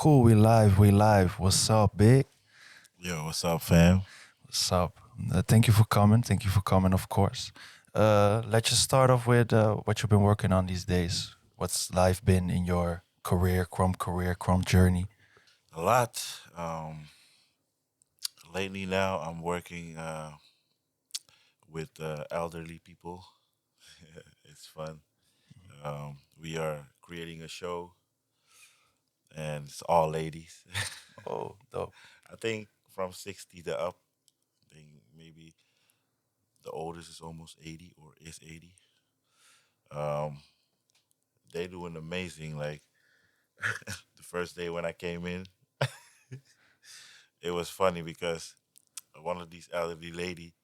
Cool, we live, we live. What's up, Big? Yo, what's up, fam? What's up? Thank you for coming. Thank you for coming, of course. Let's just start off with what you've been working on these days. What's life been in your career, Krump journey? A lot. Lately now, I'm working with elderly people. It's fun. We are creating a show, and it's all ladies. Oh, dope. I think from 60 to up. I think maybe the oldest is almost 80 or is 80. Um, they doing amazing. Like the first day when I came in, it was funny because one of these elderly lady,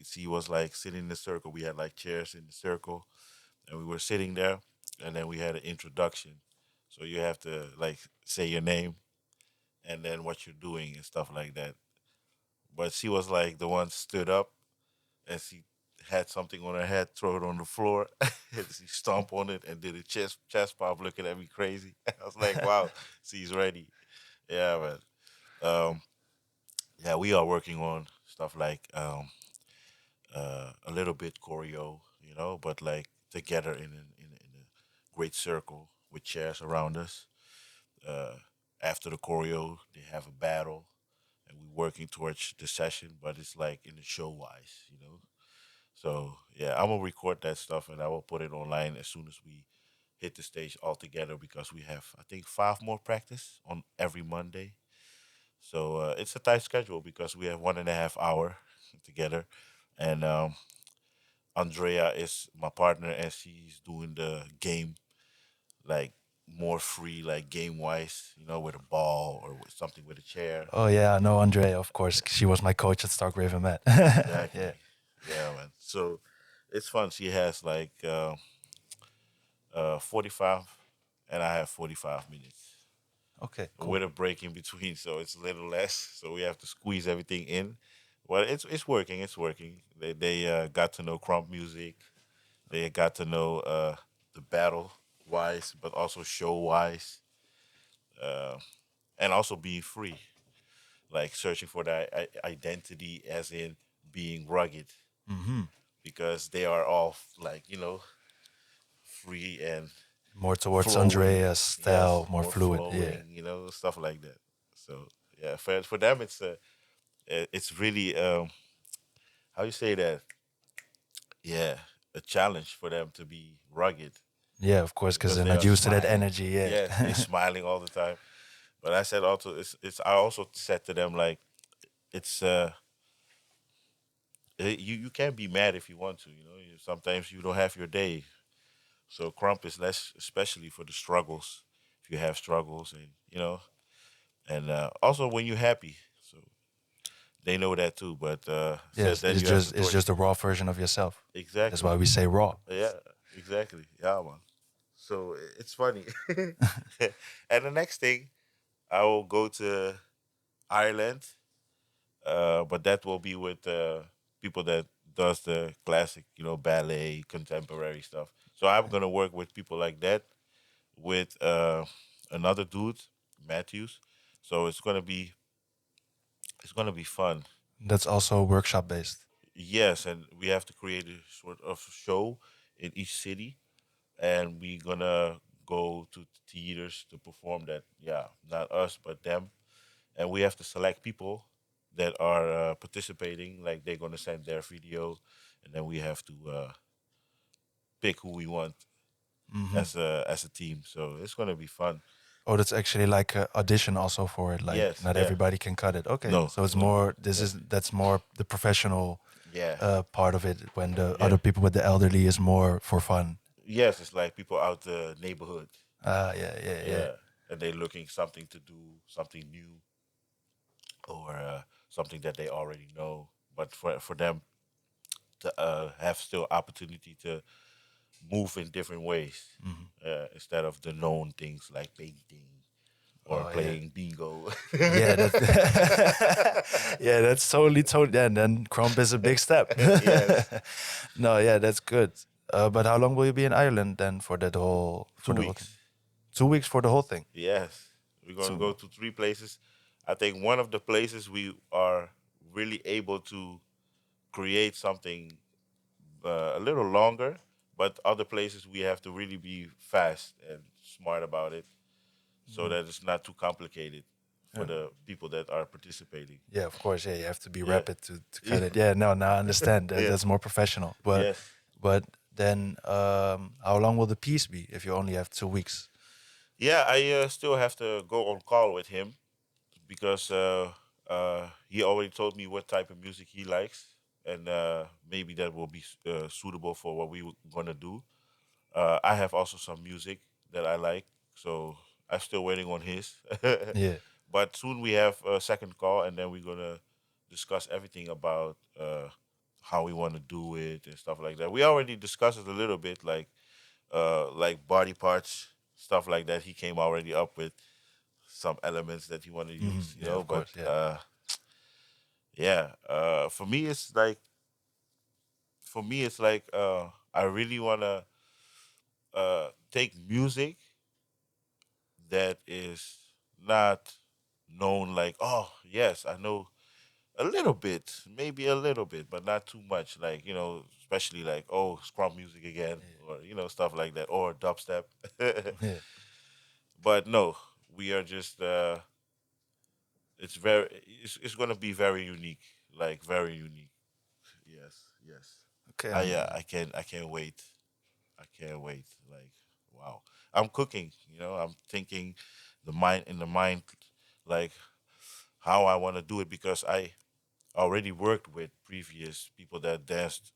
she was like sitting in a circle. We had like chairs in the circle, and we were sitting there, and then we had an introduction. So you have to like say your name and then what you're doing and stuff like that. But she was like the one stood up and she had something on her head, throw it on the floor, and she stomped on it and did a chest pop, looking at me crazy. I was like, wow, she's ready. Yeah, man. Um, yeah, we are working on stuff like a little bit choreo, but like together in a great circle with chairs around us. Uh, After the choreo, they have a battle, and we're working towards the session, but it's like in the show wise. So yeah, I'm gonna record that stuff and I will put it online as soon as we hit the stage all together because we have I think five more practice on every Monday. So it's a tight schedule because we have 1.5 hour together, and Andrea is my partner, and she's doing the game like more free, like game wise, with a ball or with something with a chair. Oh yeah, I know Andrea, of course. She was my coach at Stark Raven Met. Yeah. Exactly. Yeah, man. So it's fun. She has like 45, and I have 45 minutes Okay, cool. with a break in between, so it's a little less. So we have to squeeze everything in. Well, it's working. It's working. They got to know Krump music. They got to know the battle wise, but also show wise, uh, and also being free, like searching for that identity, as in being rugged, Hmm. because they are all like free and More towards flowing. Andrea's Yes, style, more more fluid. Yeah. flowing, stuff like that. So yeah, for them it's really how you say that? Yeah, a challenge for them to be rugged Yeah, of course, because because they're they not are used to that smiling. energy. Yeah. Yes, they're smiling all the time. But I said also it's I also said to them like it's you can't be mad if you want to. Sometimes you don't have your day. So Krump is less, especially for the struggles. If you have struggles, and also when you're happy, so they know that too. But so Yes, then you have to it's torch just a raw version of yourself. That's exactly. why we say raw. Yeah, exactly. Yeah, man. So it's funny. And the next thing, I will go to Ireland, but that will be with people that does the classic, ballet, contemporary stuff. So I'm gonna work with people like that, with another dude, Matthews. So it's gonna be fun. That's also workshop based. Yes, and we have to create a sort of show in each city, and we're gonna go to theaters to perform that. Yeah, not us, but them, and we have to select people that are participating. Like they're gonna send their video, and then we have to pick who we want Hmm. as a team. So it's gonna be fun. Oh, that's actually like a audition also for it. Like Yes, not yeah. everybody can cut it. Okay, No, so it's no. more. Yeah, That's more the professional yeah, part of it. When the yeah. other people with the elderly is more for fun. Yes, it's like people out the neighborhood. Ah, yeah, yeah, yeah. Yeah, and they're looking something to do, something new, or something that they already know. But for them to have still opportunity to move in different ways, Hmm. instead of the known things like painting or Oh yeah. playing bingo. Yeah, that's yeah, that's totally. Yeah, and then Crump is a big step. Yes, No, yeah, that's good. But how long will you be in Ireland then for two the whole thing? weeks. 2 weeks for the whole thing. Yes, We're gonna go So to three places. I think one of the places we are really able to create something a little longer, but other places we have to really be fast and smart about it, so mhm. that it's not too complicated for Yeah. the people that are participating. Yeah, of course. Yeah, you have to be Yeah, rapid to yeah, cut it. Yeah, no, now I understand. yeah, That's more professional. yes. But then, how long will the piece be if you only have 2 weeks? Yeah, I still have to go on call with him because he already told me what type of music he likes, and maybe that will be suitable for what we were gonna do. I have also some music that I like, so I'm still waiting on his. Yeah. But soon we have a second call, and then we're gonna discuss everything about how we want to do it and stuff like that. We already discussed it a little bit, like body parts, stuff like that. He came already up with some elements that he want to use, Yeah, of But course. Yeah. yeah, for me, it's like I really wanna take music that is not known like, oh yes, I know a little bit, maybe a little bit, but not too much. Like, especially like, oh, scrum music again, or stuff like that, or dubstep. Yeah. But no, we are just it's gonna be very unique, like very unique. Yes, yes. Okay. I can't wait. I can't wait. Like, wow. I'm cooking, I'm thinking in the mind, like how I want to do it, because I already worked with previous people that danced,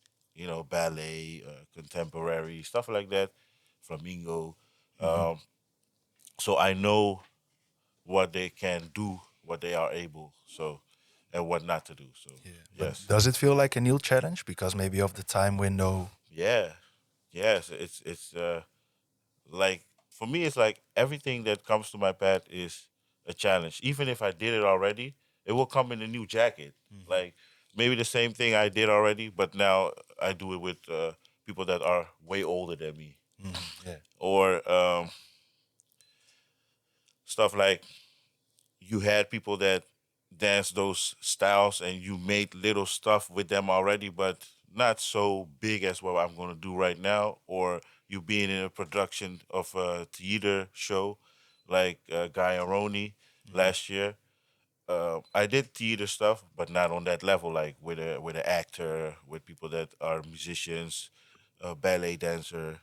ballet, contemporary, stuff like that, flamingo. Mhm. Um, so I know what they can do, what they are able, so, and what not to do. So, Yeah. But yes. does it feel like a new challenge because maybe of the time window? Yeah. Yes. It's like, for me, it's like everything that comes to my path is a challenge. Even if I did it already, it will come in a new jacket. Mhm. Like, maybe the same thing I did already, but now I do it with people that are way older than me, Yeah. or stuff like, you had people that dance those styles and you made little stuff with them already, but not so big as what I'm going to do right now, or you being in a production of a theater show like Guy and Roni Mhm. last year. I did theater stuff, but not on that level, like with an actor, with people that are musicians, a ballet dancer,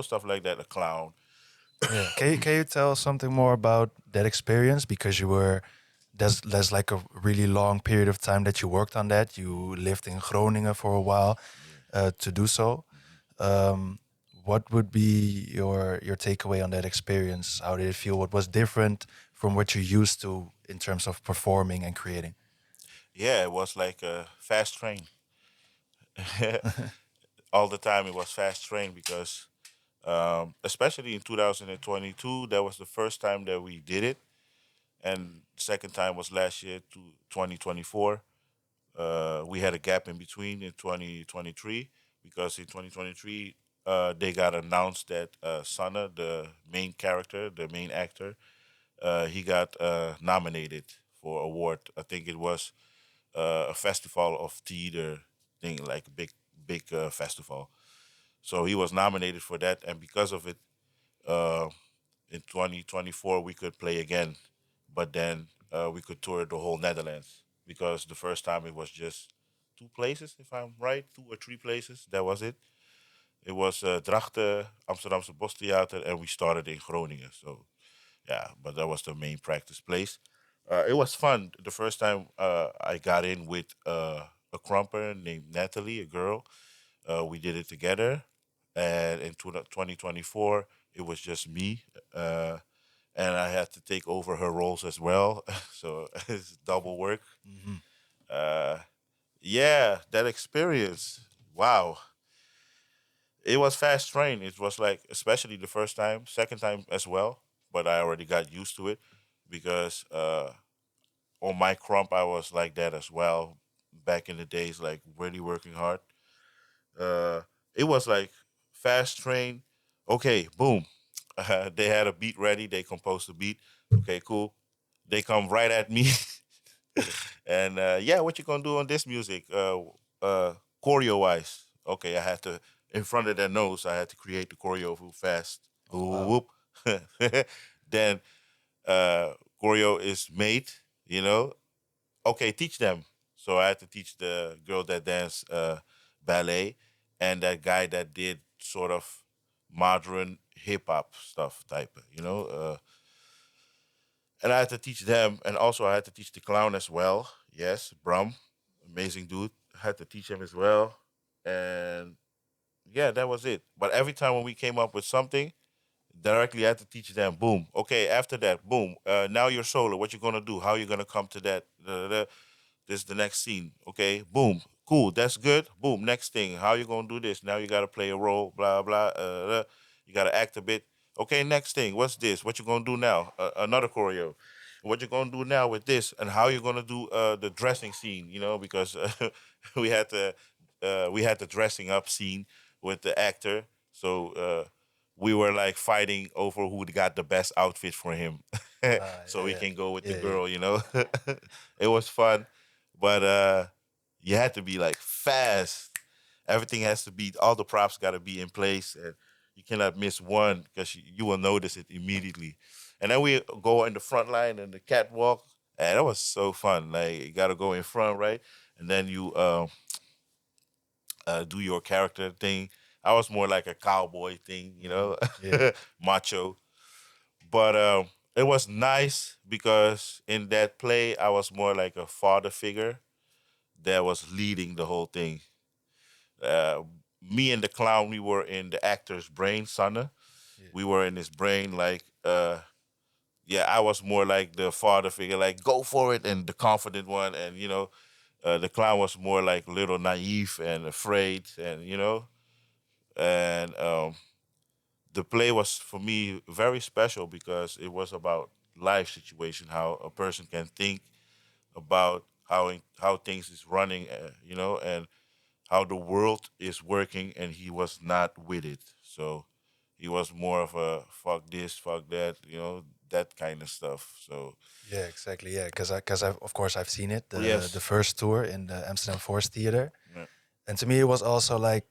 stuff like that, a clown. Yeah. Can you tell something more about that experience because you were there's like a really long period of time that you worked on that. You lived in Groningen for a while Yeah. to do so. Mhm. Um, what would be your takeaway on that experience? How did it feel? What was different from what you used to in terms of performing and creating? Yeah, it was like a fast train. All the time it was fast train, because especially in 2022, that was the first time that we did it, and the second time was last year to 2024. We had a gap in between in 2023, because in 2023 they got announced that Sana, the main character, the main actor, he got nominated for award. I think it was a festival of theater thing, like a big festival. So he was nominated for that, and because of it, uh, in 2024 we could play again, but then we could tour the whole Netherlands, because the first time it was just two places, if I'm right, two or three places. That was it. It was Drachten, Amsterdamse Bostheater, and we started in Groningen. So yeah, but that was the main practice place. It was fun. The first time I got in with a crumper named Natalie, a girl. We did it together, and in 2024 it was just me, uh, and I had to take over her roles as well. So it's double work. Mhm. Uh, yeah, that experience. Wow, it was fast train. It was like, especially the first time, second time as well. But I already got used to it, because on my crump I was like that as well back in the days, like really working hard. Uh, it was like fast train. Okay, boom. They had a beat ready. They composed the beat. Okay, cool. They come right at me, and yeah, what you gonna do on this music? Choreo wise, okay, I had to in front of their nose. I had to create the choreo fast. Oh wow. Whoop. Then choreo is made. You know, okay, teach them. So I had to teach the girl that danced ballet and that guy that did sort of modern hip hop stuff type, and I had to teach them, and also I had to teach the clown as well. Yes, Brum, amazing dude. I had to teach him as well, and yeah, that was it. But every time when we came up with something, directly I had to teach them. Boom. Okay, after that, boom. Now you're solo. What you gonna do? How you gonna come to that? This is the next scene. Okay, boom. Cool, that's good. Boom, next thing. How you gonna do this? Now you gotta play a role, blah blah. You gotta act a bit. Okay, next thing. What's this? What you gonna do now? Another choreo. What you gonna do now with this? And how you gonna do the dressing scene? Because we had the dressing up scene with the actor. So we were like fighting over who got the best outfit for him, so Yeah, he yeah, can go with the yeah, yeah. girl. It was fun, but you had to be like fast. Everything has to be, all the props got to be in place, and you cannot miss one because you will notice it immediately. And then we go in the front line and the catwalk, and that was so fun. Like you got to go in front, right? And then you do your character thing. I was more like a cowboy thing, Yeah. macho. But it was nice because in that play, I was more like a father figure that was leading the whole thing. Uh, Me and the clown, we were in the actor's brain, Sana. Yeah. We were in his brain, like, yeah, I was more like the father figure, like, go for it, and the confident one. And, the clown was more like a little naive and afraid, and the play was for me very special because it was about life situation, how a person can think about how things is running, and how the world is working, and he was not with it. So he was more of a fuck this, fuck that, that kind of stuff. So Yeah, exactly. Yeah, because I of course I've seen it, the yes, first tour in the Amsterdam Force Theater, yeah, and to me it was also like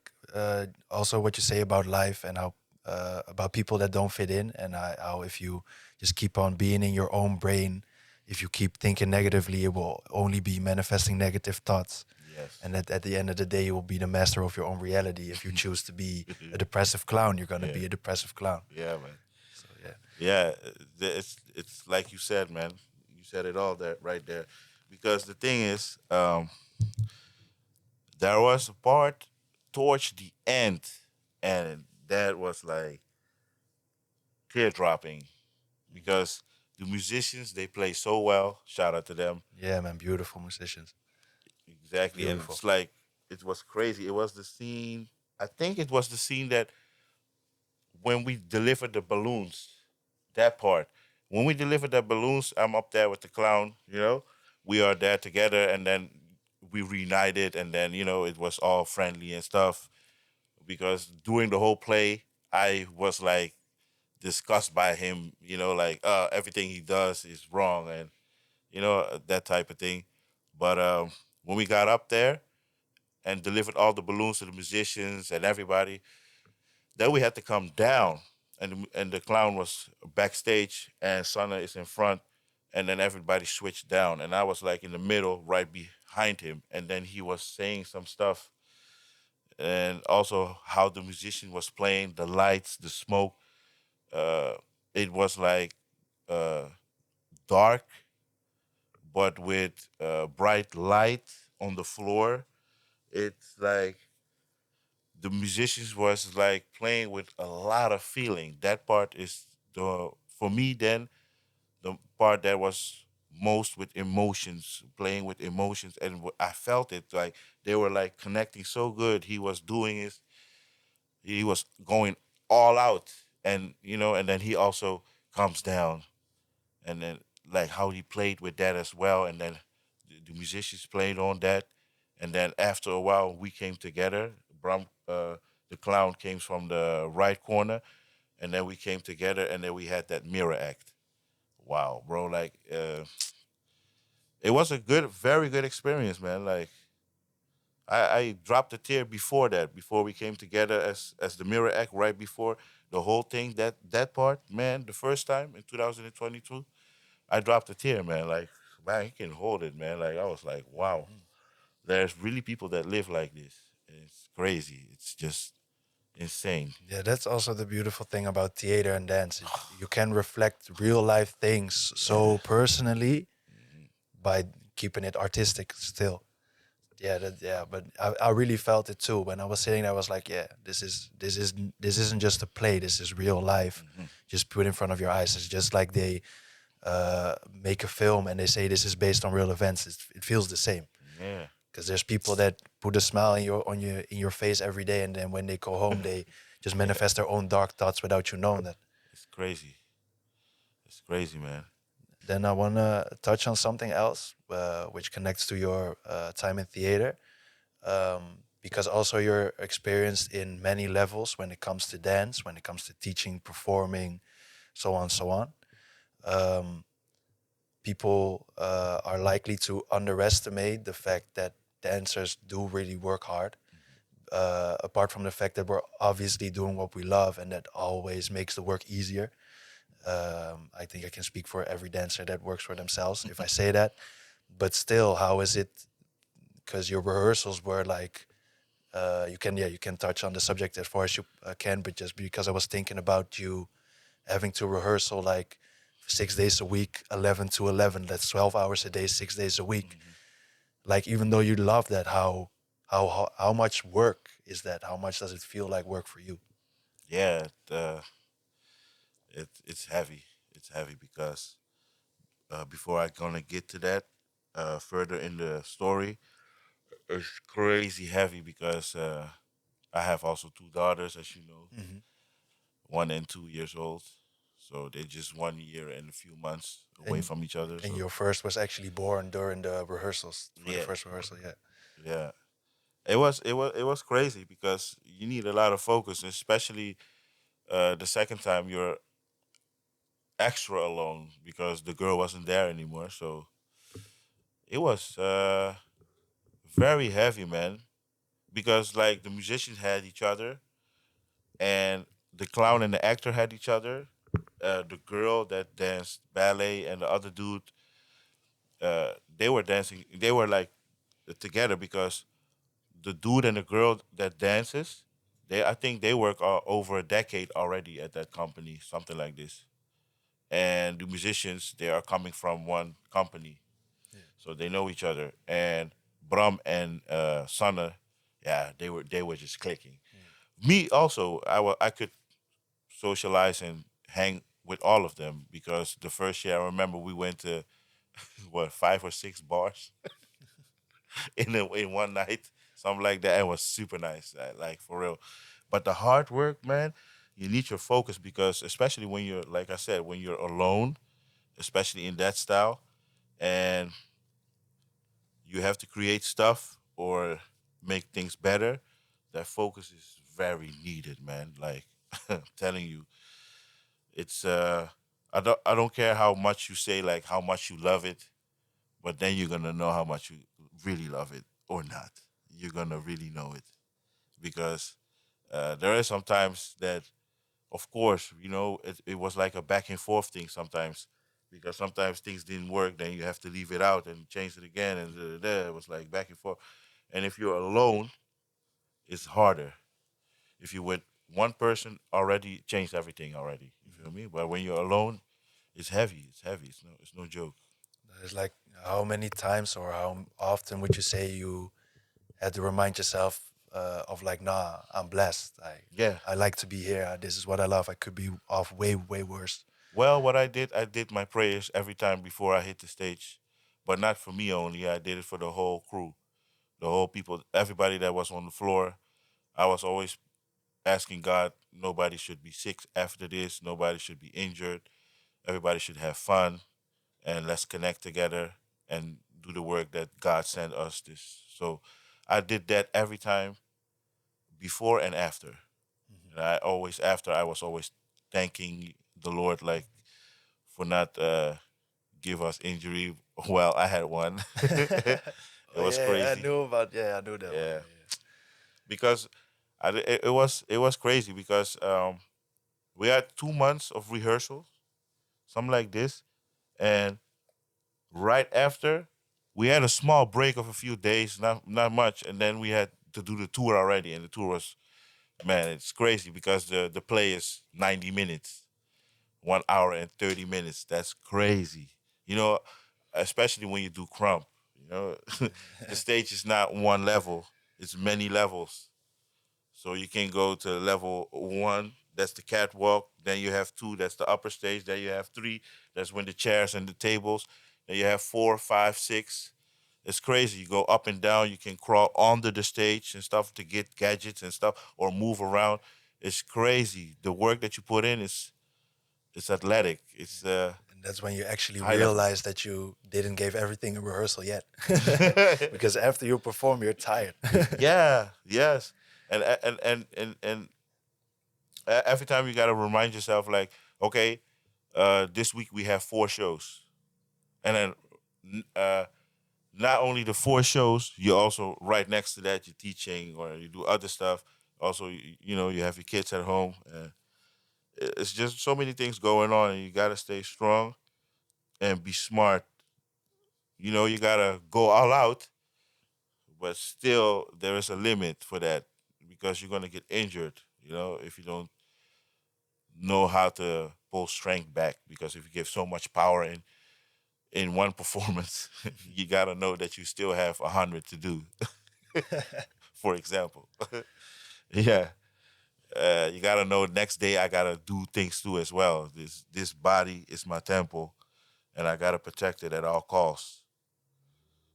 also what you say about life and how about people that don't fit in, and how if you just keep on being in your own brain, if you keep thinking negatively, it will only be manifesting negative thoughts, yes, and at the end of the day, you will be the master of your own reality. If you choose to be a depressive clown, you're gonna yeah, be a depressive clown. yeah, man, So yeah, yeah. It's like you said, man. You said it all there, right there. Because the thing is, there was a part towards the end, and that was like tear dropping because the musicians, they play so well. Shout out to them. yeah, man, beautiful musicians, Exactly, and beautiful. it's like it was crazy. It was the scene. I think it was the scene that when we delivered the balloons, that part. When we delivered the balloons, I'm up there with the clown. We are there together, and then we reunited, and then it was all friendly and stuff. Because during the whole play, I was like discussed by him, like everything he does is wrong, and that type of thing. But when we got up there and delivered all the balloons to the musicians and everybody, then we had to come down, and the clown was backstage, and Sana is in front, and then everybody switched down, and I was like in the middle, right behind him, and then he was saying some stuff, and also how the musician was playing, the lights, the smoke. Uh, it was like uh, dark, but with bright light on the floor. It's like the musicians was like playing with a lot of feeling. That part is the for me then the part that was most with emotions, playing with emotions, and I felt it like they were like connecting so good. He was going all out, and and then he also comes down, and then like how he played with that as well, and then the musicians played on that, and then after a while we came together. The clown came from the right corner, and then we came together, and then we had that mirror act. wow, bro. Like, it was a good, very good experience, man. Like, I dropped a tear before that, before we came together as the Mirror Act, right before the whole thing. That part, man, the first time in 2022, I dropped a tear, man. Like, man, you can hold it, man. Like, I was like, wow, there's really people that live like this. It's crazy. It's just insane. Yeah, that's also the beautiful thing about theater and dance. You can reflect real life things Yeah. so personally Mhm. by keeping it artistic still. Yeah, but I really felt it too when I was sitting there. I was like, yeah, this isn't just a play. This is real life, Mhm. just put in front of your eyes. It's just like they make a film and they say this is based on real events. It feels the same Yeah. because there's people that put a smile in your face every day, and then when they go home, they just Yeah. manifest their own dark thoughts without you knowing that. It's crazy. It's crazy, man. Then I want to touch on something else, which connects to your time in theater, because also you're experienced in many levels when it comes to dance, when it comes to teaching, performing, so on, so on. Um, People are likely to underestimate the fact that dancers do really work hard. Apart from the fact that we're obviously doing what we love and that always makes the work easier. I think I can speak for every dancer that works for themselves if I say that. But still, how is it? Because your rehearsals were like, you can touch on the subject as far as you can, but just because I was thinking about you having to rehearsal like 6 days a week, 11 to 11, that's 12 hours a day, 6 days a week. Mhm. Like, even though you love that, how much work is that? How much does it feel like work for you? Yeah. It's heavy. It's heavy because before I gonna get to that further in the story, it's crazy heavy because I have also two daughters, as you know, Hmm. 1 and 2 years old. So they're just 1 year and a few months away And from each other. and So your first was actually born during the rehearsals for the yeah, first rehearsal, yeah. yeah. It was crazy because you need a lot of focus, especially the second time you're extra alone because the girl wasn't there anymore. So it was very heavy, man. Because like the musicians had each other, and the clown and the actor had each other. The girl that danced ballet and the other dude, they were dancing. They were like together because the dude and the girl that dances, I think they work over a decade already at that company, something like this. And the musicians, they are coming from one company, so they know each other. And Bram and Sanne, yeah, they were just clicking. Me also, I could socialize and hang with all of them because the first year I remember we went to what 5 or 6 bars in one night, something like that. It was super nice, like for real. But the hard work, man, you need your focus because especially when you're like I said, when you're alone, especially in that style, and you have to create stuff or make things better. That focus is very needed, man. Like I'm telling you, it's I don't care how much you say like how much you love it, but then you're gonna know how much you really love it or not. You're gonna really know it because there are some times that, of course, it was like a back and forth thing sometimes because sometimes things didn't work, then you have to leave it out and change it again, and it was like back and forth. And if you're alone, it's harder. If you with one person, already changed everything already. You feel me? But when you're alone, it's heavy. It's heavy. It's no joke. It's like, how many times or how often would you say you had to remind yourself of like, nah, I'm blessed. Yeah. I like to be here. This is what I love. I could be off way worse. Well, what I did my prayers every time before I hit the stage, but not for me only. I did it for the whole crew, the whole people, everybody that was on the floor. I was always asking God, nobody should be sick after this. Nobody should be injured. Everybody should have fun, and let's connect together and do the work that God sent us. This. So, I did that every time, before and after. And I was always thanking the Lord, like for not give us injury. Well, I had one. It Oh was yeah, I crazy. knew about. Yeah, I knew that one. Yeah, Yeah, because it was crazy because we had 2 months of rehearsals, something like this, and right after we had a small break of a few days, not much, and then we had to do the tour already, and the tour was, man, it's crazy because the play is 90 minutes, 1 hour and 30 minutes. That's crazy, you know, especially when you do Krump. You know, the stage is not one level; it's many levels. So you can go to level one, that's the catwalk. Then you have two, that's the upper stage. Then you have three, that's when the chairs and the tables. Then you have four, five, six. It's crazy. You go up and down. You can crawl under the stage and stuff to get gadgets and stuff or move around. It's crazy. The work that you put in is it's athletic. It's and that's when you actually high level. realize that you didn't give everything in rehearsal yet, because after you perform, you're tired. Yeah, yes. And every time you gotta remind yourself, like, okay, this week we have 4 shows, and then not only the 4 shows, you also right next to that you're teaching or you do other stuff. Also, you know, you have your kids at home. It's just so many things going on, and you gotta stay strong and be smart. You know, you gotta go all out, but still there is a limit for that because you're gonna get injured. You know, if you don't know how to pull strength back, because if you give so much power in one performance, you gotta know that you still have 100 to do. For example, yeah, you gotta know next day I gotta do things too as well. This body is my temple, and I gotta protect it at all costs.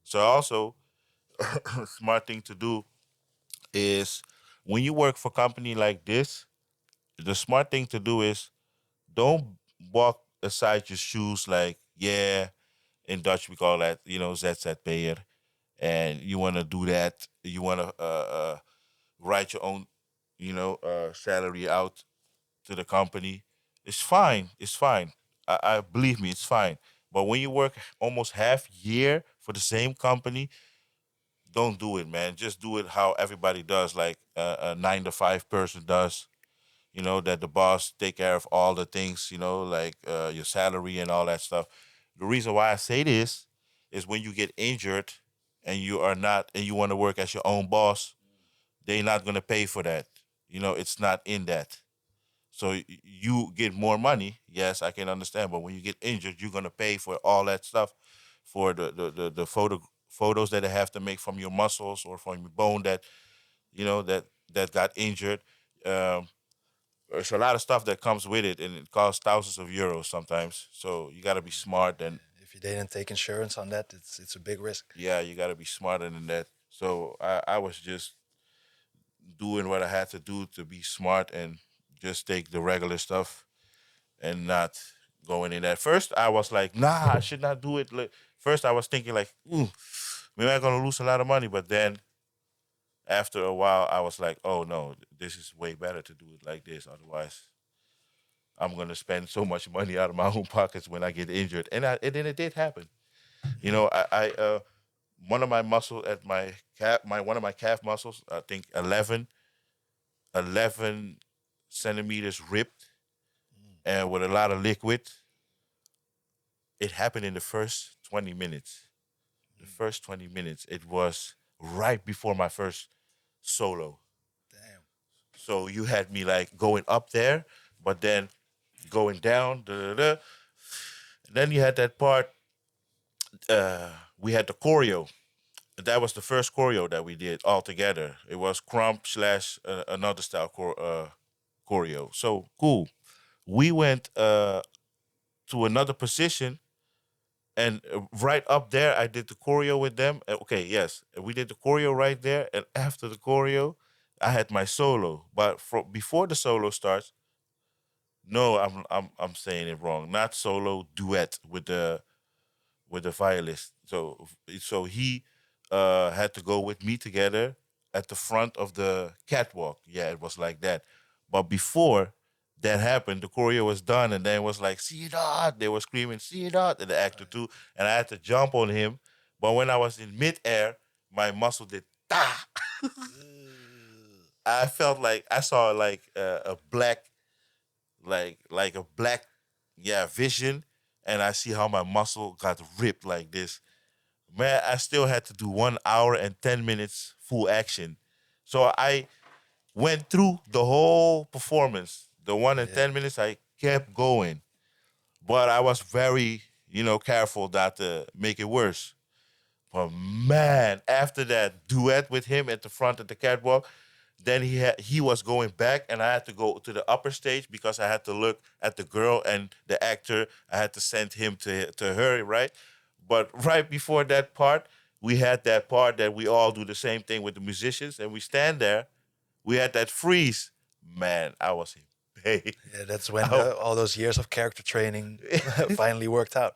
So also, smart thing to do is when you work for a company like this, the smart thing to do is don't walk aside your shoes like, yeah, in Dutch we call that, ZZP'er. And you want to do that. You want to write your own, salary out to the company. It's fine. It's fine. I believe me, it's fine. But when you work almost half year for the same company, don't do it, man. Just do it how everybody does, like a 9 to 5 person does. You know, that the boss take care of all the things, like your salary and all that stuff. The reason why I say this is when you get injured and you are not, and you want to work as your own boss, they're not going to pay for that. It's not in that. So you get more money. Yes, I can understand. But when you get injured, you're going to pay for all that stuff, for the photos that they have to make from your muscles or from your bone that, that got injured. Um, there's a lot of stuff that comes with it, and it costs thousands of euros sometimes. So you got to be smart, and If you didn't take insurance on that, it's a big risk. yeah, you got to be smarter than that. So I was just doing what I had to do to be smart and just take the regular stuff and not going in that. First, I was like, nah, I should not do it. First, I was thinking like, maybe I'm gonna lose a lot of money. But then after a while, I was like, oh no, this is way better to do it like this. Otherwise, I'm gonna spend so much money out of my own pockets when I get injured. And then it did happen. I one of my muscle at my calf, my one of my calf muscles, I think 11 centimeters ripped and with a lot of liquid. It happened in the first 20 minutes. The first 20 minutes, it was right before my first solo. Damn. So you had me like going up there, but then going down. Da, da, da. Then you had that part. We had the choreo. That was the first choreo that we did all together. It was Krump slash another style choreo. So cool. We went to another position, and right up there, I did the choreo with them. Okay, yes, we did the choreo right there, and after the choreo, I had my solo. But before the solo starts, no, I'm saying it wrong. Not solo, duet with the violist. So he had to go with me together at the front of the catwalk. Yeah, it was like that. But before that happened. The choreo was done, and then it was like, see it out. They were screaming, see it out, and the actor too. And I had to jump on him. But when I was in midair, my muscle did ta. I felt like I saw like a black, like a black, yeah, vision, and I see how my muscle got ripped like this. Man, I still had to do 1 hour and 10 minutes full action. So I went through the whole performance. The 1 and 10 minutes, I kept going. But I was very, careful not to make it worse. But man, after that duet with him at the front of the catwalk, then he was going back, and I had to go to the upper stage because I had to look at the girl and the actor. I had to send him to her, right? But right before that part, we had that part that we all do the same thing with the musicians, and we stand there. We had that freeze. Man, I was in pain. Yeah, that's when all those years of character training finally worked out.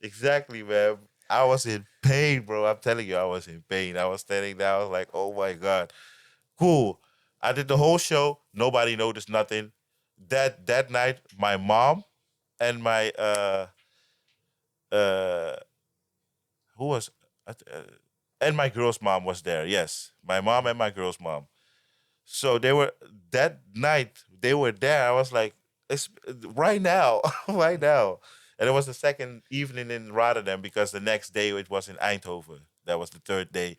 Exactly, man. I was in pain, bro. I'm telling you, I was in pain. I was standing there. I was like, oh my God. Cool. I did the whole show. Nobody noticed nothing. That night, my mom and my uh who was and my girl's mom was there. Yes, my mom and my girl's mom. So they were that night. They were there. I was like, it's right now, right now. And it was the second evening in Rotterdam because the next day it was in Eindhoven. That was the third day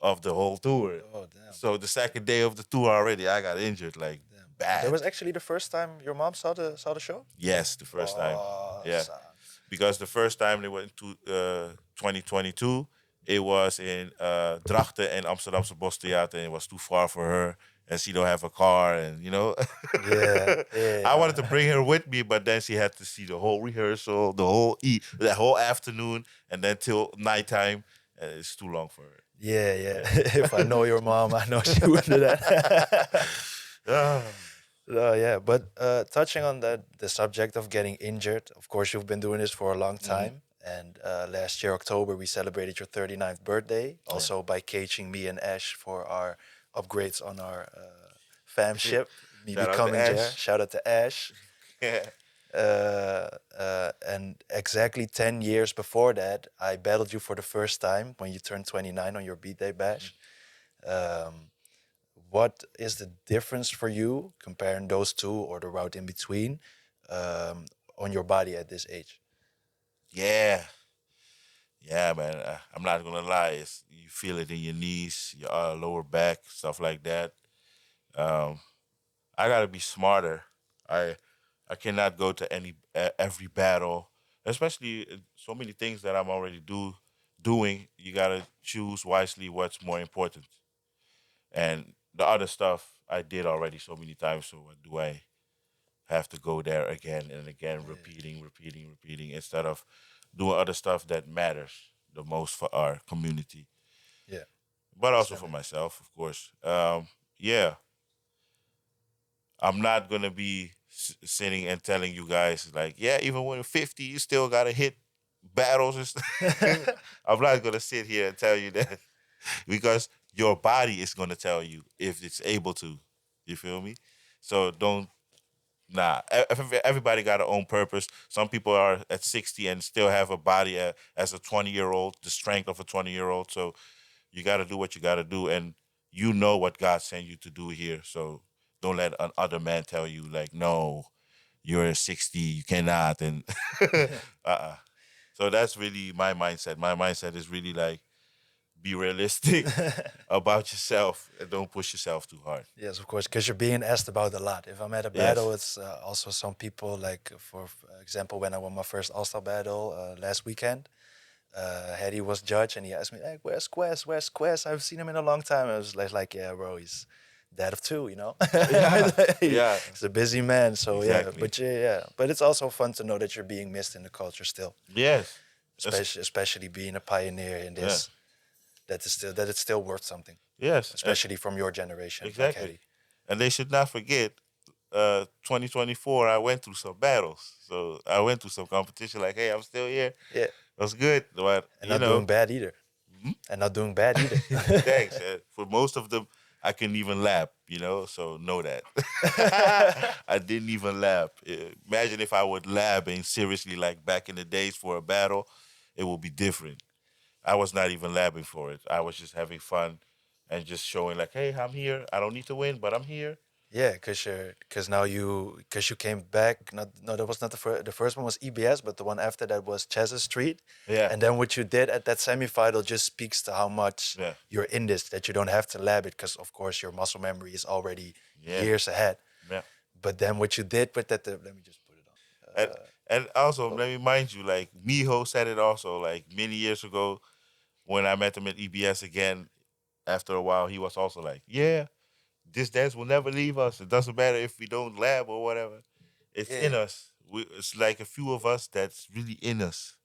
of the whole tour. Oh, damn. So the second day of the tour already, I got injured like bad. That was actually the first time your mom saw the show? Yes, the first time. Yeah. Son. Because the first time they went to 2022, it was in Drachten and Amsterdamse Bostheater, and it was too far for her, and she don't have a car, and Yeah. I wanted to bring her with me, but then she had to see the whole rehearsal, the whole afternoon, and then till nighttime. It's too long for her. Yeah. If I know your mom, I know she would do that. Yeah, but touching on the subject of getting injured, of course, you've been doing this for a long time. And last year, October, we celebrated your 39th birthday, also by caging me and Ash for our upgrades on our famship. Me Shout out to becoming Ash. there. Shout out to Ash. And exactly 10 years before that, I battled you for the first time when you turned 29 on your birthday bash. What is the difference for you comparing those two or the route in between on your body at this age? Yeah, man. I'm not gonna lie. You feel it in your knees, your lower back, stuff like that. Um, I gotta be smarter. I cannot go to every battle, especially so many things that I'm already doing. You gotta choose wisely what's more important, and the other stuff I did already so many times. So what do I have to go there again and again, repeating, instead of doing other stuff that matters the most for our community, Yeah. but also for myself, of course. Yeah, I'm not gonna be sitting and telling you guys like, yeah, even when you're 50, you still gotta hit battles and stuff. I'm not gonna sit here and tell you that because your body is gonna tell you if it's able to. You feel me? So don't. Nah, everybody got their own purpose. Some people are at 60 and still have a body as a 20-year-old, the strength of a 20-year-old. So you got to do what you got to do, and you know what God sent you to do here. So don't let another man tell you like, no, you're 60, you cannot, and So that's really my mindset. My mindset is really like, be realistic about yourself and don't push yourself too hard. Yes, of course, because you're being asked about a lot. If I'm at a battle, it's also some people, like, for example, when I won my first All-Star battle last weekend, Hedy was judge, and he asked me, like, where's Ques? Where's Ques? I've seen him in a long time. I was like, yeah, bro, he's dad of two, Yeah. He's a busy man, so Exactly. But it's also fun to know that you're being missed in the culture still, Yes. especially being a pioneer in this. That it's still worth something, Yes. especially from your generation. Exactly. Like Hedy. And they should not forget, 2024, I went through some battles. So I went through some competition like, hey, I'm still here. Yeah. That's good. But, And not doing bad either. And not doing bad either. Thanks. For most of them, I couldn't even lap, so know that. I didn't even lap. Imagine if I would lab and seriously, like back in the days for a battle, it would be different. I was not even labbing for it. I was just having fun and just showing like, hey, I'm here. I don't need to win, but I'm here. Yeah, because now because you came back. Not no, that was not the first. The first one was EBS, but the one after that was Chesa Street. Yeah. And then what you did at that semifinal just speaks to how much Yeah. you're in this. That you don't have to lab it, because of course your muscle memory is already Yeah. years ahead. Yeah. But then what you did with that, let me just put it on. And also, let me mind you, like Miho said it also, like many years ago when I met him at EBS again. After a while, he was also like, "Yeah, this dance will never leave us. It doesn't matter if we don't lab or whatever. It's in Yeah, us. It's like a few of us that's really in us.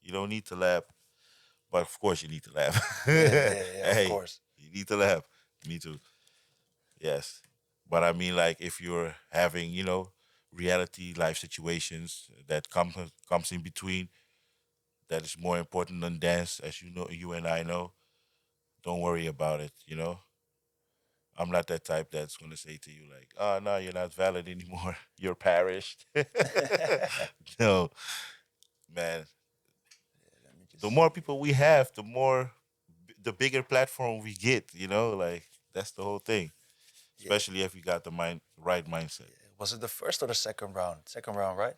You don't need to lab, but of course you need to lab. yeah, of Hey, course. you need to lab. Me too. Yes, but I mean, like if you're having, reality life situations that comes in between, that is more important than dance, as you know, you and I know. Don't worry about it. I'm not that type that's going to say to you like, "Oh no, you're not valid anymore. You're perished." No, man. Let me The just more see. people we have, the bigger platform we get. Like that's the whole thing. Yeah, Especially if you got the right mindset. was it the first or the second round? Second round, right?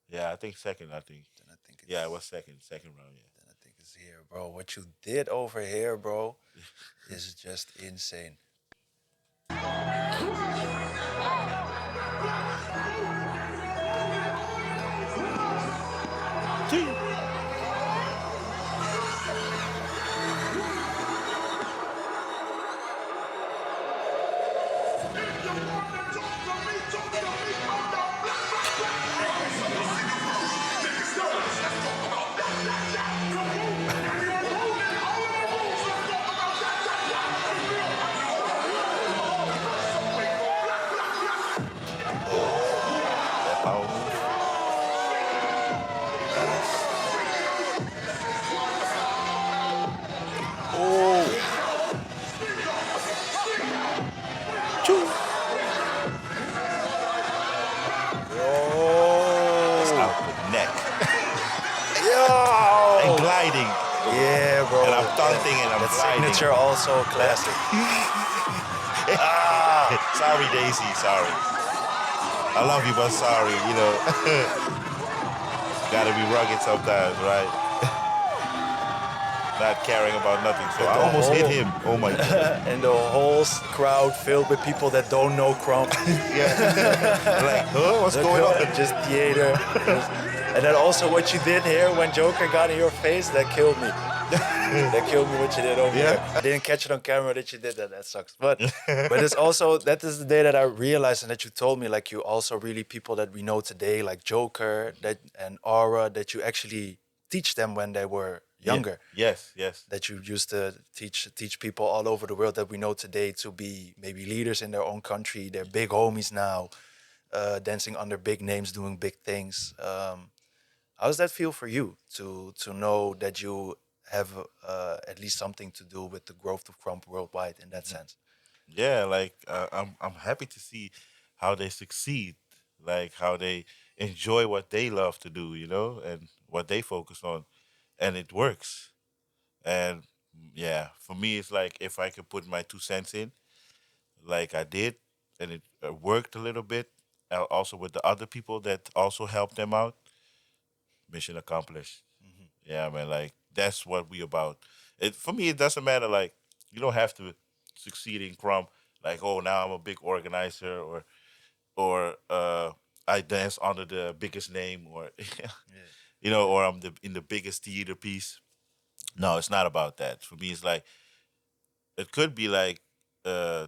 Yeah, I think second. I think. Then I think Yeah, it it's was second round. then I think it's here, bro. What you did over here, bro, is just insane. Yeah. That power move. Nice. Oh, Choo. That's yo, out the neck. And yo. gliding. Yeah, bro. And I'm taunting and I'm That gliding. signature also classic. Ah, Sorry, Daisy. Sorry. I love you, but sorry. Gotta be rugged sometimes, right? Not caring about nothing. So and I the almost hit whole him. Oh my god. and the whole crowd filled with people that don't know Krump. Yeah. Like, huh? What's going on? Just theater. And then also what you did here when Joker got in your face, that killed me. That killed me what you did over Yeah. here. I didn't catch it on camera that you did that. That sucks. But it's also that is the day that I realized, and that you told me, like, you also really people that we know today, like Joker that and Aura, that you actually teach them when they were Yeah. younger. Yes, yes. That you used to teach people all over the world that we know today to be maybe leaders in their own country. They're big homies now, dancing under big names, doing big things. How does that feel for you to know that you have at least something to do with the growth of Krump worldwide in that sense? Yeah, like I'm happy to see how they succeed, like how they enjoy what they love to do, and what they focus on, and it works. And yeah, for me, it's like if I could put my 2 cents in, like I did, and it worked a little bit, also with the other people that also helped them out, mission accomplished. Yeah, man, like that's what we about. It for me, it doesn't matter. Like you don't have to succeed in Crump. Like, oh, now I'm a big organizer, or I dance under the biggest name, or or I'm in the biggest theater piece. No, it's not about that. For me, it's like it could be like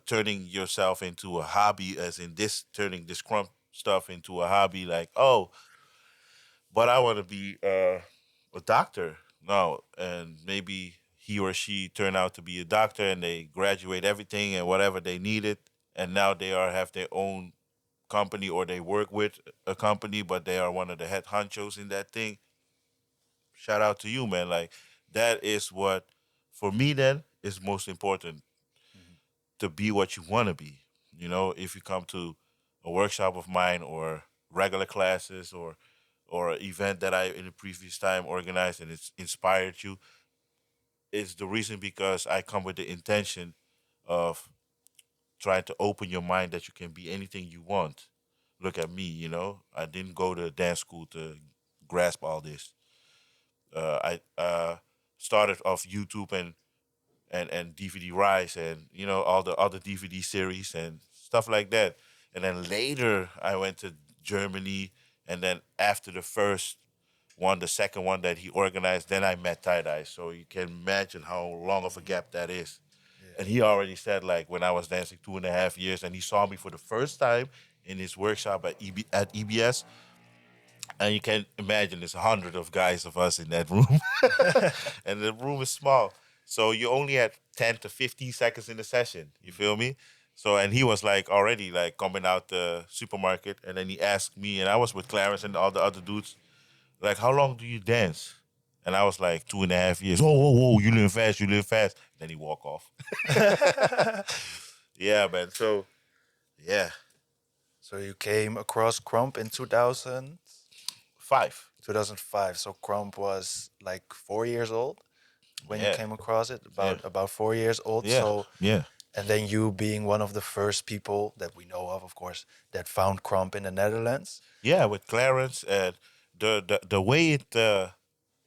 turning yourself into a hobby, as in this turning this Crump stuff into a hobby. Like, oh, but I want to be a doctor. No, and maybe he or she turn out to be a doctor and they graduate everything and whatever they needed, and now they have their own company or they work with a company, but they are one of the head honchos in that thing. Shout out to you, man. Like that is what for me then is most important. to be what you want to be. If you come to a workshop of mine or regular classes or an event that I in the previous time organized and it's inspired you, it's the reason because I come with the intention of trying to open your mind that you can be anything you want. Look at me. I didn't go to dance school to grasp all this. I started off YouTube and DVD Rise and all the other DVD series and stuff like that. And then later I went to Germany, and then after the first one, the second one that he organized, then I met Tie Dye. So you can imagine how long of a gap that is. And he already said, like, when I was dancing 2.5 years, and he saw me for the first time in his workshop at EBS, and you can imagine there's 100 of guys of us in that room, and the room is small, so you only had 10 to 15 seconds in the session. You feel me? So, and he was like already like coming out the supermarket, and then he asked me, and I was with Clarence and all the other dudes, like, how long do you dance? And I was like 2.5 years. Whoa, whoa, whoa! You live fast, you live fast. Then he walk off. Yeah, man. So, yeah, So you came across Krump in 2000, 5. 2005. So Krump was like 4 years old when you Yeah, came across it, yeah, about 4 years old. yeah, So, yeah. and then you being one of the first people that we know of course, that found Krump in the Netherlands. Yeah, with Clarence, and the way it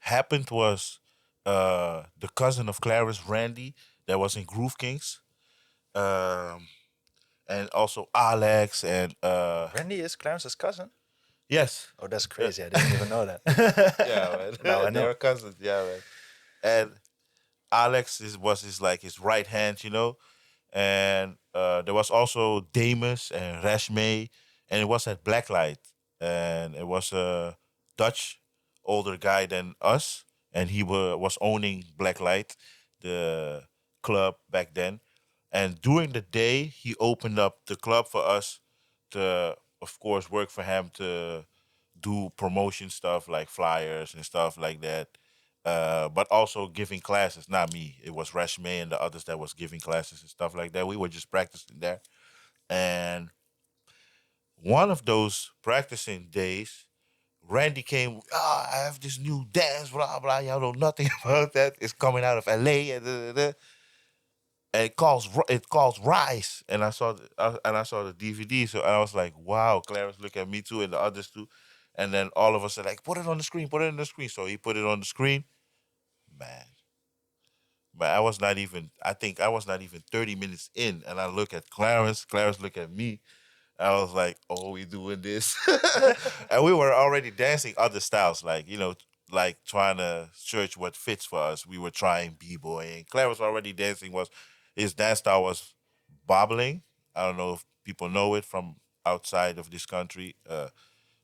happened was the cousin of Clarence, Randy, that was in Groove Kings, um, and also Alex and Randy is Clarence's cousin. yes, Oh, that's yeah, crazy. I didn't even know that. yeah, Now I man, they know. were cousins, yeah, man. And Alex was his like his right hand, and there was also Damus and Rashme, and it was at Blacklight, and it was a Dutch older guy than us, and he was owning Blacklight, the club back then. And during the day, he opened up the club for us to, of course, work for him to do promotion stuff like flyers and stuff like that. But also giving classes, not me. It was Rashme and the others that was giving classes and stuff like that. We were just practicing there. And one of those practicing days, Randy came, I have this new dance, blah, blah. Y'all know nothing about that. It's coming out of LA. And, and it calls Rise. And I saw the DVD. So I was like, wow, Clarence look at me too and the others too. And then all of us are like, put it on the screen, put it on the screen. So he put it on the screen. Man, but I think I was not even 30 minutes in. And I look at Clarence look at me. I was like, oh, we doing this? And we were already dancing other styles, like, like trying to search what fits for us. We were trying B-boy. And Clarence already dancing his dance style was bobbling. I don't know if people know it from outside of this country.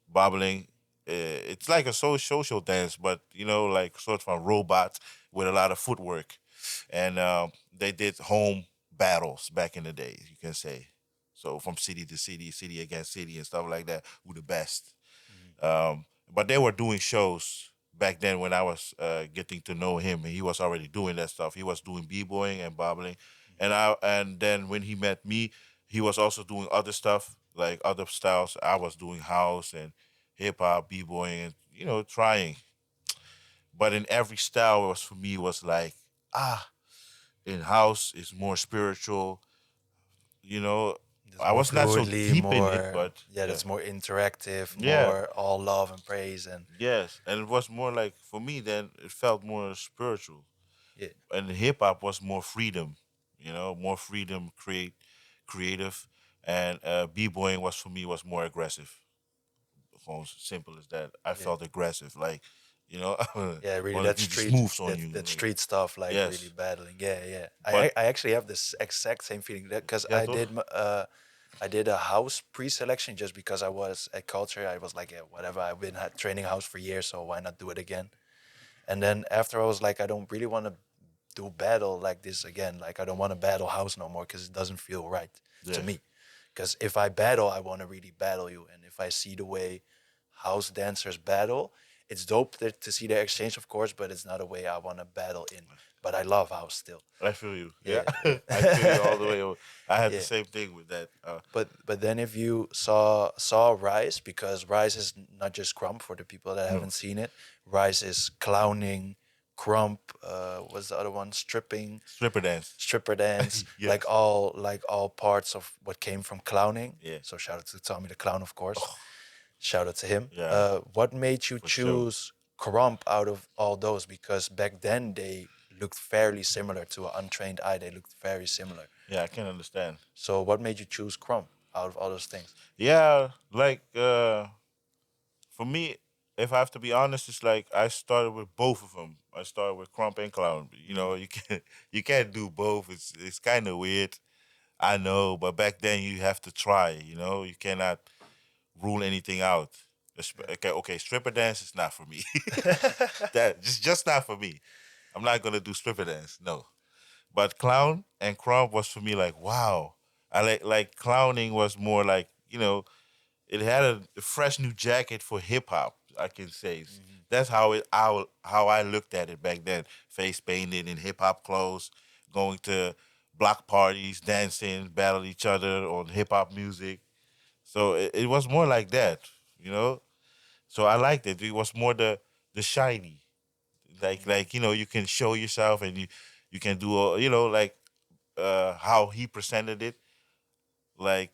Bobbling. It's like a social dance, but like sort of a robot with a lot of footwork, and they did home battles back in the day, you can say. So from city to city, city against city, and stuff like that. Who the best? But they were doing shows back then when I was getting to know him, and he was already doing that stuff. He was doing b-boying and bobbling, and then when he met me, he was also doing other stuff like other styles. I was doing house and hip hop, b-boying, and trying. But in every style, it was for me was like in house is more spiritual. You know, That's I more was not so fluidly, deep in it, more, but yeah, yeah. that's more interactive, Yeah, more all love and praise. And yes, and it was more like for me. Then it felt more spiritual, yeah, and hip hop was more freedom. More freedom, creative, and b-boying was for me was more aggressive. Almost simple as that. I yeah, felt aggressive, like I yeah, really want that to do these street, moves on that you. that Like, street stuff, like really yes, battling. Yeah, yeah. I but I actually have this exact same feeling because yeah, toch? I did a house pre-selection just because I was at culture. I was like, yeah, whatever. I've been training house for years, so why not do it again? And then after I was like, I don't really want to do battle like this again. Like I don't want to battle house no more because it doesn't feel right to Yes, me. Because if I battle, I want to really battle you. And if I see the way house dancers battle, it's dope to see the exchange, of course, but it's not a way I want to battle in. But I love house still. I feel you. Yeah, Yeah, I feel you all the yeah. way. I had the Yeah. same thing with that. But then if you saw Rise, because Rise is not just Krump for the people that No, haven't seen it. Rise is clowning, Krump. Was the other one stripping, stripper dance. stripper dance, Yes. like all parts of what came from clowning. Yeah. So shout out to Tommy the Clown, of course. Oh, Shout out to him. yeah, What made you for sure. choose Krump out of all those? Because back then they looked fairly similar to an untrained eye. They looked very similar. Yeah, I can understand. So what made you choose Krump out of all those things? Yeah, like for me, if I have to be honest, it's like I started with both of them. I started with Crump and Clown. You know, you can't do both. It's kind of weird. I know, but back then you have to try. You know, you cannot rule anything out. Okay, okay, stripper dance is not for me. That just not for me. I'm not gonna do stripper dance. No, but clown and crump was for me like wow. I like clowning was more like it had a fresh new jacket for hip hop. I can say that's how I looked at it back then. Face painted in hip hop clothes, going to block parties, dancing, battle each other on hip hop music. So it was more like that, you know. So I liked it. It was more the shiny, like you can show yourself and you can do like how he presented it, like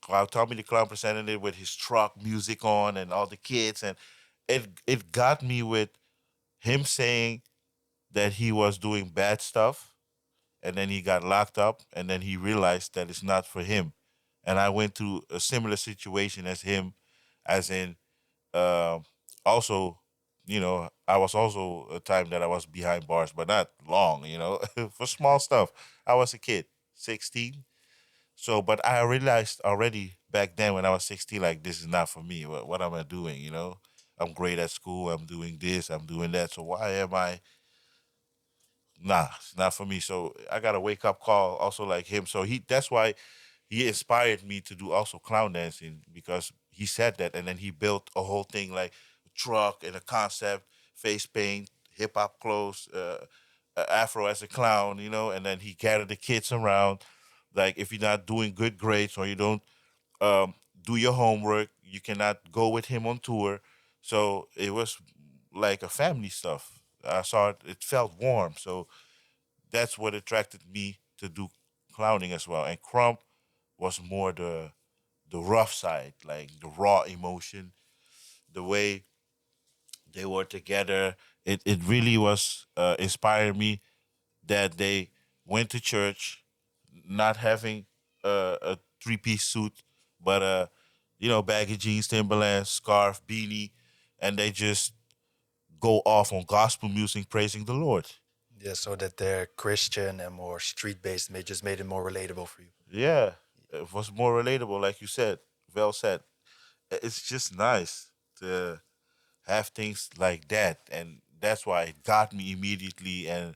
how Tommy the Clown presented it with his truck music on and all the kids, and it got me with him saying that he was doing bad stuff, and then he got locked up, and then he realized that it's not for him, and I went through a similar situation as him, as in uh, also. I was also a time that I was behind bars, but not long, for small stuff. I was a kid, 16. So, but I realized already back then when I was 16, like, this is not for me. What am I doing? I'm great at school. I'm doing this. I'm doing that. So why am I? Nah, it's not for me. So I got a wake up call also like him. So that's why he inspired me to do also clown dancing because he said that. And then he built a whole thing like a truck and a concept, face paint, hip hop clothes, afro as a clown, and then he gathered the kids around. Like if you're not doing good grades or you don't um, do your homework, you cannot go with him on tour. So it was like a family stuff. I saw it; it felt warm. So that's what attracted me to do clowning as well. And Crump was more the rough side, like the raw emotion, the way they were together. It really was inspired me that they went to church, not having a three-piece suit, but baggy jeans, Timberlands, scarf, beanie, and they just go off on gospel music, praising the Lord. Yeah, so that they're Christian and more street based, just made it more relatable for you. Yeah, it was more relatable, like you said. Well said. It's just nice to have things like that, and that's why it got me immediately. And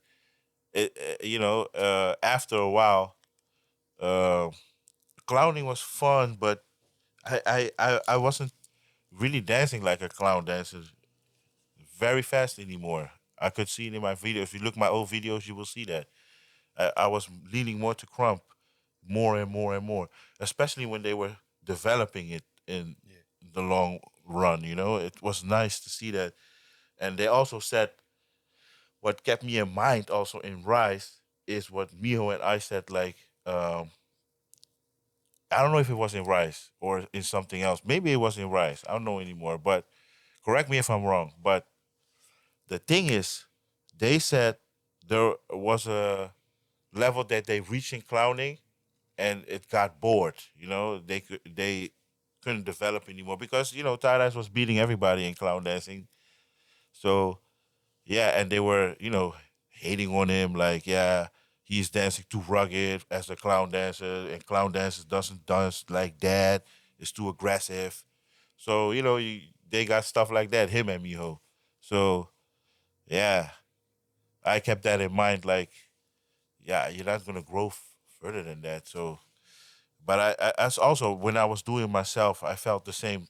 after a while, uh, clowning was fun, but I wasn't really dancing like a clown dancer very fast anymore. I could see it in my video. If you look at my old videos, you will see that. I was leaning more to Crump more and more and more, especially when they were developing it in Yeah. the long run. It was nice to see that. And they also said what kept me in mind also in Rise is what Miho and I said, like, I don't know if it was in Rise or in something else. Maybe it was in Rise. I don't know anymore. But correct me if I'm wrong. But the thing is, they said there was a level that they reached in clowning, and it got bored. They couldn't develop anymore because Tyrus was beating everybody in clown dancing. So yeah, and they were hating on him like yeah. He's dancing too rugged as a clown dancer, and clown dancers doesn't dance like that. It's too aggressive. So they got stuff like that. Him and Miho. So yeah, I kept that in mind. Like, yeah, you're not gonna grow further than that. So, but I as also when I was doing myself, I felt the same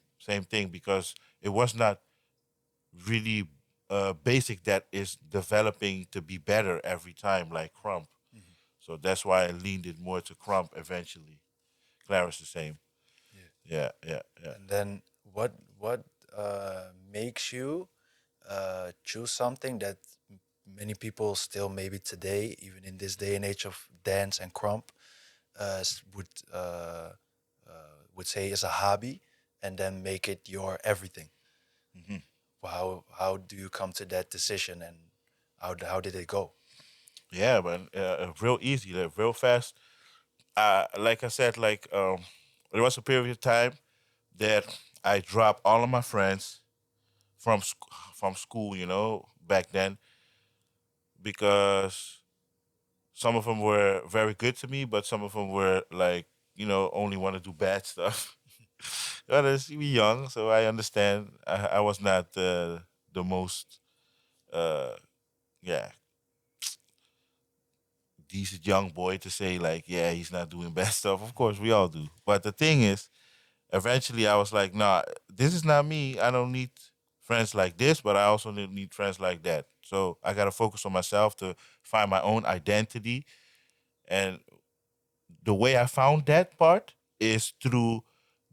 thing because it was not really basic that is developing to be better every time, like Krump. Mhm. So that's why I leaned it more to Krump eventually. Clarence the same. Yeah. Yeah, yeah, yeah. And then what makes you choose something that many people still maybe today, even in this day and age of dance and crump, would say is a hobby, and then make it your everything. Hmm. How do you come to that decision, and how did it go? Yeah, man. Real easy, like, real fast. Like I said, there was a period of time that I dropped all of my friends from school, back then, because some of them were very good to me, but some of them were like, only want to do bad stuff. We young, so I understand. I was not the most, uh, yeah, decent young boy to say like, yeah, he's not doing bad stuff. Of course, we all do. But the thing is, eventually, I was like, nah, this is not me. I don't need friends like this, but I also need friends like that. So I gotta focus on myself to find my own identity. And the way I found that part is through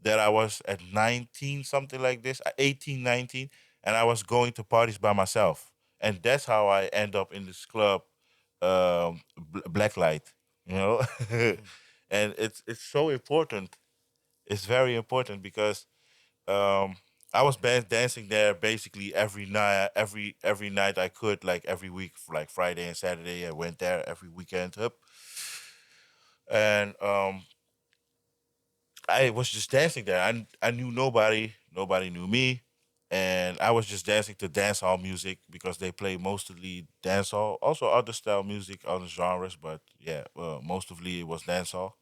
that I was at 19, something like this, 18, 19, and I was going to parties by myself. And that's how I end up in this club, Blacklight, you know? Mhm. And it's so important. It's very important because um, I was dancing there basically every night I could, like every week, like Friday and Saturday. I went there every weekend up, and I was just dancing there. I knew nobody knew me, and I was just dancing to dancehall music because they play mostly dancehall, also other style music, other genres, but yeah, mostly it was dancehall.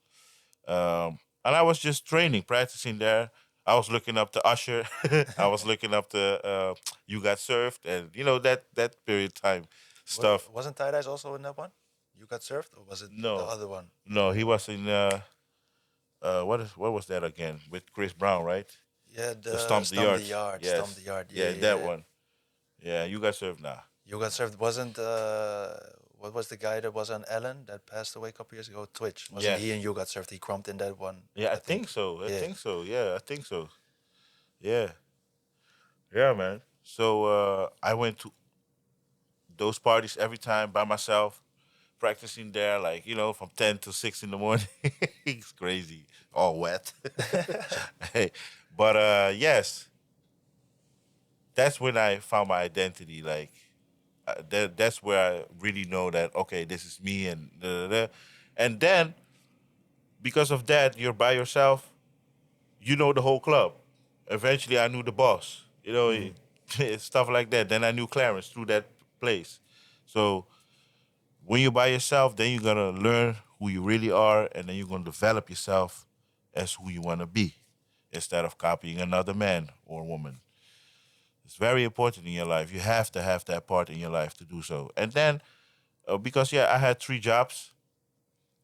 And I was just training, practicing there. I was looking up to Usher. I was looking up to You Got Served, and that period time stuff. Wasn't Tie Dyes also in that one? You got served, or was it the No, other one? no, he was in what was that again with Chris Brown, right? Yeah, The the Stomp the Yard. Stomp the Yes, Yard. Yeah, yeah, yeah, that yeah. one. Yeah, You Got Served now. You got served wasn't what was the guy that was on Ellen that passed away a couple years ago? Twitch, wasn't he? Yes. And you got served. He crumped in that one, Yeah, I I think. think so. I Yeah. think so. Yeah, I think so. Yeah, yeah, man. So I went to those parties every time by myself, practicing there, like, from 10 to 6 in the morning. It's crazy, all wet. Hey, but yes, that's when I found my identity. Like, that's where I really know that, okay, this is me, and da, da, da. And then because of that, you're by yourself. You know the whole club. Eventually, I knew the boss. Mm. Stuff like that. Then I knew Clarence through that place. So when you're by yourself, then you're gonna learn who you really are, and then you're gonna develop yourself as who you want to be, instead of copying another man or woman. It's very important in your life. You have to have that part in your life to do so. And then, because yeah, I had 3 jobs,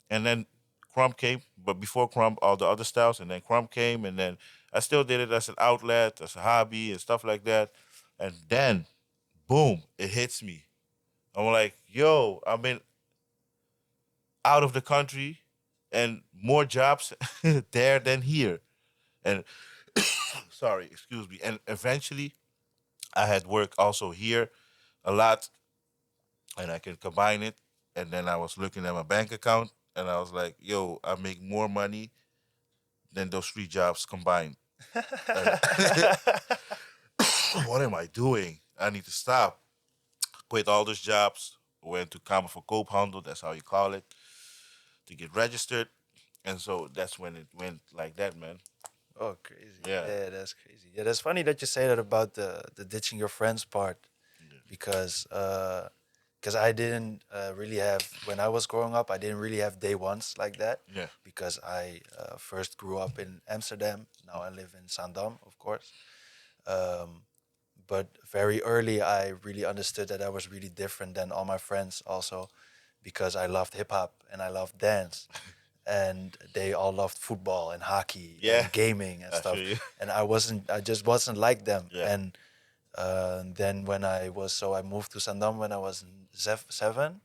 and then Krump came. But before Krump, all the other styles, and then Krump came, and then I still did it as an outlet, as a hobby, and stuff like that. And then, boom, it hits me. I'm like, yo, I've been out of the country and more jobs there than here. And sorry, excuse me. And eventually I had work also here a lot, and I can combine it. And then I was looking at my bank account, and I was like, yo, I make more money than those 3 jobs combined. And what am I doing? I need to stop. Quit all those jobs. Went to Kamer for Koophandel, that's how you call it, to get registered. And so that's when it went like that, man. Oh, crazy. Yeah. Yeah, that's crazy. Yeah, that's funny that you say that about the ditching your friends part, because I didn't really have, when I was growing up, I didn't really have day ones like that, Yeah. because I first grew up in Amsterdam. Now I live in Zaandam, of course. Um, but very early, I really understood that I was really different than all my friends, also because I loved hip hop and I loved dance, and they all loved football and hockey Yeah. and gaming and I feel stuff, you. and I just wasn't like them. Yeah. And Then when I moved to Sandam when I was 7,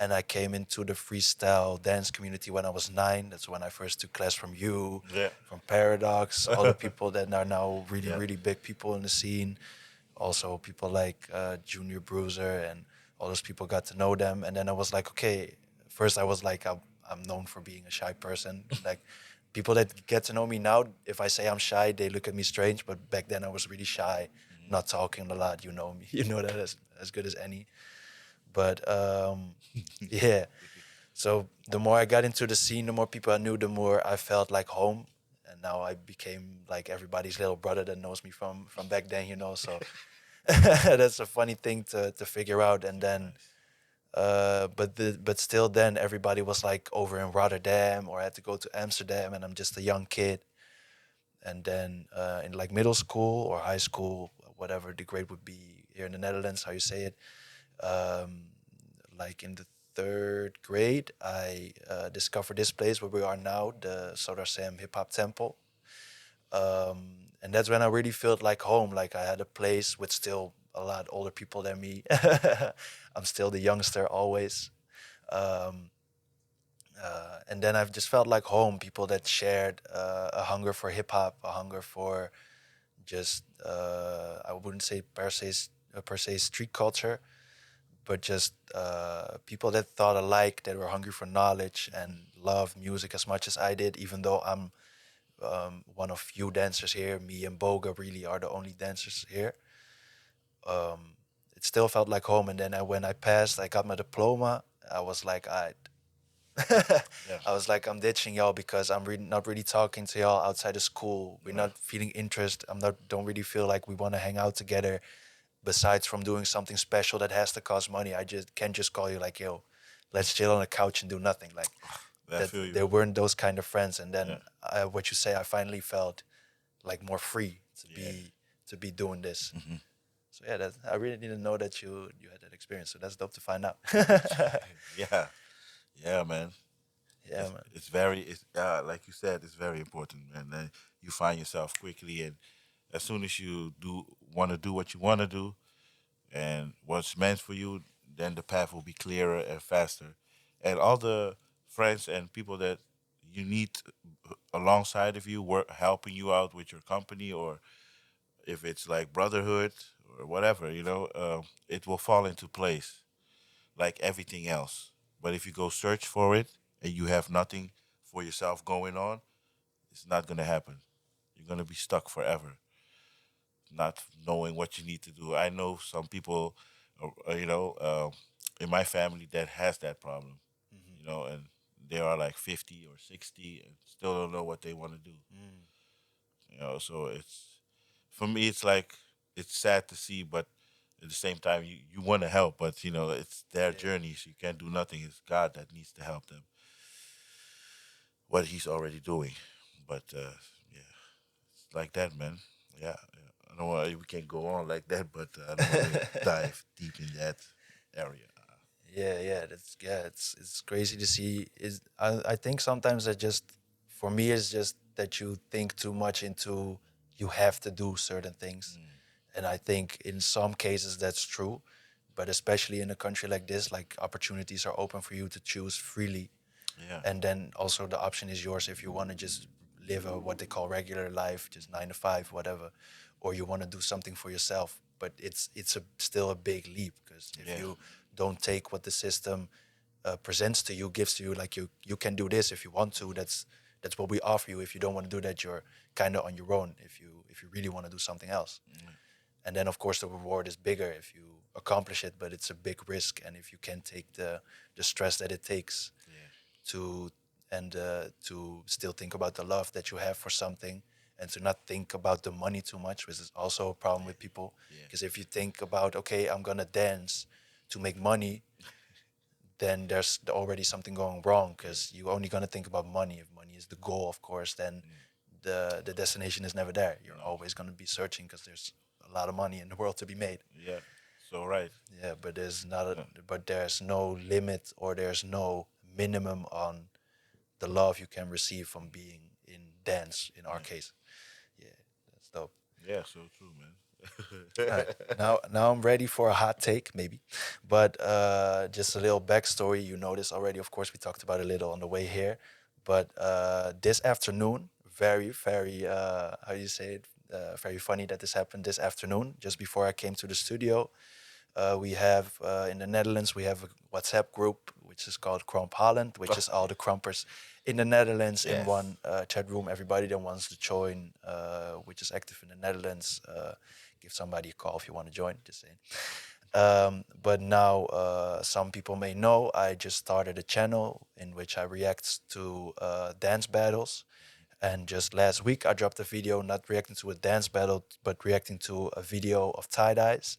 and I came into the freestyle dance community when I was 9. That's when I first took class from you, Yeah. from Paradox, all the people that are now really, Yeah. really big people in the scene. Also, people like Junior Bruiser and all those people, got to know them. And then I was like, okay, first I was like, I'm known for being a shy person. Like, people that get to know me now, if I say I'm shy, they look at me strange. But back then I was really shy, not talking a lot. You know me, you know that as good as any. But yeah, so the more I got into the scene, the more people I knew, the more I felt like home. And now I became like everybody's little brother that knows me from back then, you know. So that's a funny thing to figure out. And then, Nice. but still, then everybody was like over in Rotterdam, or I had to go to Amsterdam, and I'm just a young kid. And then in like middle school or high school, whatever the grade would be here in the Netherlands, how you say it, um, like in the third grade, I discovered this place where we are now, the Sodar Sam Hip Hop Temple. And that's when I really felt like home. Like I had a place with still a lot older people than me. I'm still the youngster always. Um, and then I've just felt like home. People that shared a hunger for hip hop, a hunger for just I wouldn't say per se street culture, but just people that thought alike, that were hungry for knowledge and loved music as much as I did. Even though I'm one of few dancers here, me and Boga really are the only dancers here. Um, it still felt like home. And then when I passed, I got my diploma. I was like, I. Yeah. I was like, I'm ditching y'all because I'm not really talking to y'all outside of school. We're Yeah. not feeling interest. Don't really feel like we want to hang out together. Besides from doing something special that has to cost money, I just can't just call you like, yo, let's chill on the couch and do nothing. Like I that, feel you. there weren't those kind of friends. And Yeah. then what you say, I finally felt like more free Yeah. to be doing this. Hmm. So yeah, I really didn't know that you had that experience. So that's dope to find out. Yeah. Yeah, man. Yeah, man. It's very it's like you said, it's very important, man. Then you find yourself quickly, and as soon as you do want to do what you want to do, and what's meant for you, then the path will be clearer and faster. And all the friends and people that you need alongside of you, work helping you out with your company, or if it's like brotherhood or whatever, it will fall into place like everything else. But if you go search for it and you have nothing for yourself going on, it's not gonna happen. You're gonna be stuck forever, not knowing what you need to do. I know some people, in my family that has that problem, and they are like 50 or 60 and still don't know what they want to do. So it's for me, it's like it's sad to see, but at the same time, you want to help, but it's their journey, so you can't do nothing. It's God that needs to help them. What He's already doing, but yeah, it's like that, man. Yeah, yeah. I don't want we can't go on like that, but I don't want to dive deep in that area. It's crazy to see. Is I think sometimes that just for me it's just that you think too much into you have to do certain things, and I think in some cases that's true, but especially in a country like this, like opportunities are open for you to choose freely, Yeah, and then also the option is yours if you want to just live a what they call regular life, just 9 to 5, whatever, or you want to do something for yourself. But it's still a big leap because if yeah, you don't take what the system presents to you, gives to you, like you can do this if you want to. That's what we offer you. If you don't want to do that, you're kind of on your own. If you really want to do something else, and then of course the reward is bigger if you accomplish it. But it's a big risk, and if you can take the stress that it takes yeah, to to still think about the love that you have for something and to not think about the money too much, which is also a problem with people. yeah, Because if you think about, okay, I'm gonna dance to make money, then there's already something going wrong because you're only gonna think about money. If money is the goal, of course, then the destination is never there. You're no, always gonna be searching because there's a lot of money in the world to be made. yeah. So right, Yeah, but there's not yeah, but there's no limit or there's no minimum on the love you can receive from being in dance in our yeah, case. Yeah, that's dope. yeah. So true, man. All right. Now I'm ready for a hot take, maybe. But just a little backstory. You know this already. Of course, we talked about it a little on the way here. But this afternoon, very, how do you say it? Very funny that this happened this afternoon, just before I came to the studio. We have in the Netherlands, we have a WhatsApp group which is called Krump Holland, which is all the Krumpers in the Netherlands in Yes. one chat room. Everybody that wants to join, which is active in the Netherlands, give somebody a call if you want to join. Just saying. But now, some people may know I just started a channel in which I react to dance battles. And just last week, I dropped a video not reacting to a dance battle, but reacting to a video of tie dyes,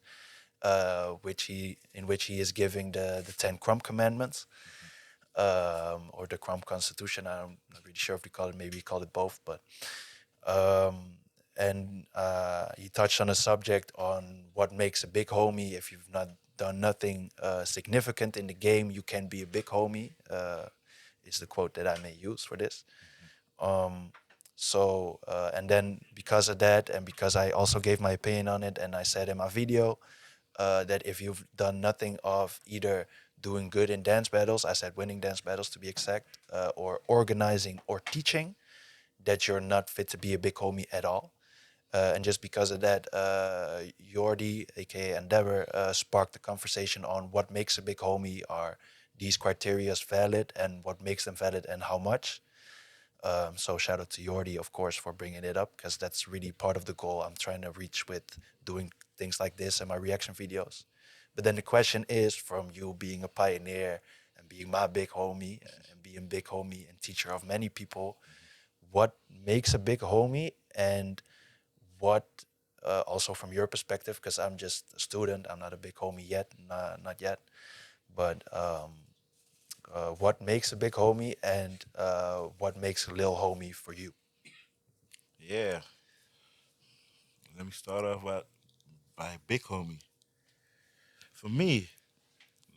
in which he is giving the 10 Crump commandments, or the Crump Constitution. I'm not really sure if we call it. Maybe we call it both, but um, and he touched on a subject on what makes a big homie. If you've not done nothing significant in the game, you can be a big homie. Is the quote that I may use for this. Um, and then because of that, and because I also gave my opinion on it, and I said in my video that if you've done nothing of either doing good in dance battles, I said winning dance battles to be exact, or organizing or teaching, that you're not fit to be a big homie at all. And just because of that, Jordi, aka Endeavor, sparked the conversation on what makes a big homie. Are these criteria valid, and what makes them valid, and how much? So shout out to Jordi, of course, for bringing it up, because that's really part of the goal I'm trying to reach with doing things like this and my reaction videos. But then the question is, from you being a pioneer and being my big homie and being big homie and teacher of many people, what makes a big homie, and what, also from your perspective, because I'm just a student, I'm not a big homie yet, not yet, but what makes a big homie, and what makes a little homie for you? Yeah. Let me start off by big homie. For me,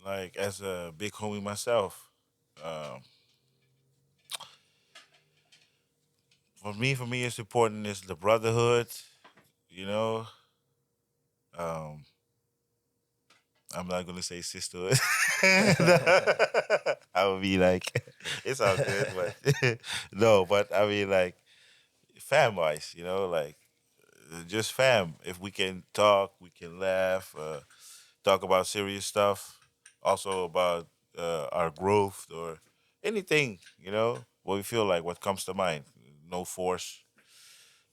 like as a big homie myself, um, for me, it's important is the brotherhood. You know, um, I'm not gonna say sisterhood. I would be like, it's all good, but no. But I mean, like fam wise, like just fam. If we can talk, we can laugh, talk about serious stuff, also about our growth or anything, what we feel like, what comes to mind. No force.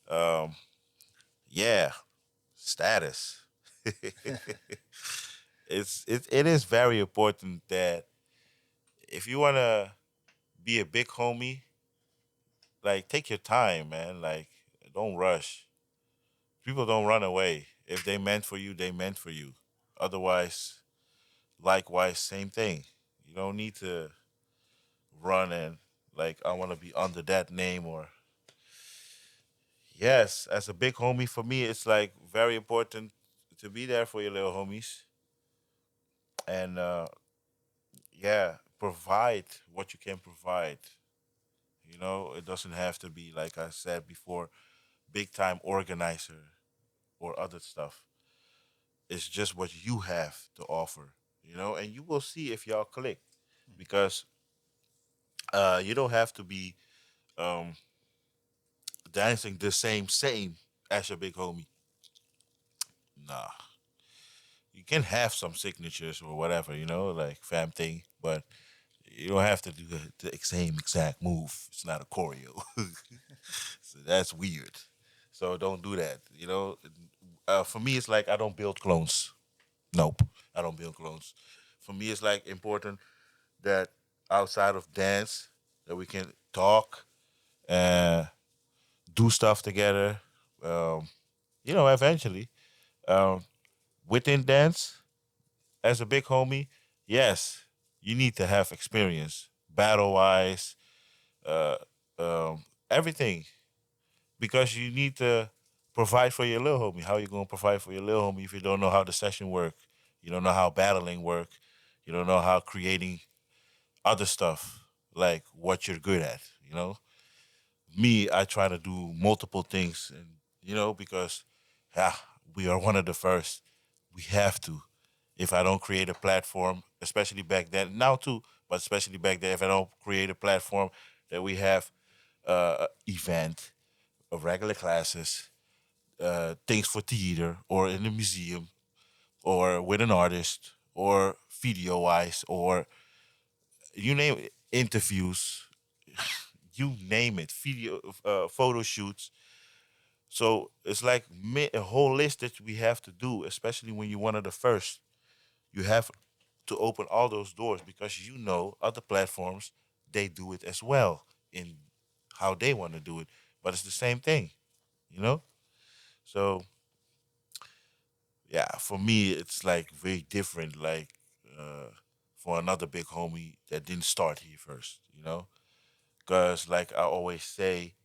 Um, yeah, status. It is very important that if you wanna be a big homie, like take your time, man. Like don't rush. People don't run away. If they meant for you, they meant for you. Otherwise, likewise, same thing. You don't need to run and like I want to be under that name or yes. As a big homie for me, it's like very important to be there for your little homies and yeah, provide what you can provide. It doesn't have to be like I said before, big time organizer or other stuff. It's just what you have to offer. And you will see if y'all click because you don't have to be um, dancing the same as your big homie. Nah, you can have some signatures or whatever, like fam thing, but you don't have to do the same exact move. It's not a choreo, so that's weird. So don't do that. For me, it's like I don't build clones. Nope, I don't build clones. For me, it's like important that outside of dance, that we can talk and do stuff together. Um, eventually, um, within dance, as a big homie, yes, you need to have experience, battle wise, uh, everything, because you need to provide for your little homie. How you gonna provide for your little homie if you don't know how the session work? You don't know how battling work. You don't know how creating other stuff like what you're good at. Me, I try to do multiple things, and because yeah, we are one of the first. We have to. If I don't create a platform, especially back then, now too, but especially back then, if I don't create a platform that we have event, regular classes, things for theater or in a museum or with an artist or video wise or you name it, interviews, you name it, video, photo shoots. So it's like a whole list that we have to do, especially when you're one of the first. You have to open all those doors because you know other platforms they do it as well in how they want to do it, but it's the same thing, you know. So yeah, for me it's like very different. Like for another big homie that didn't start here first, you know, because like I always say,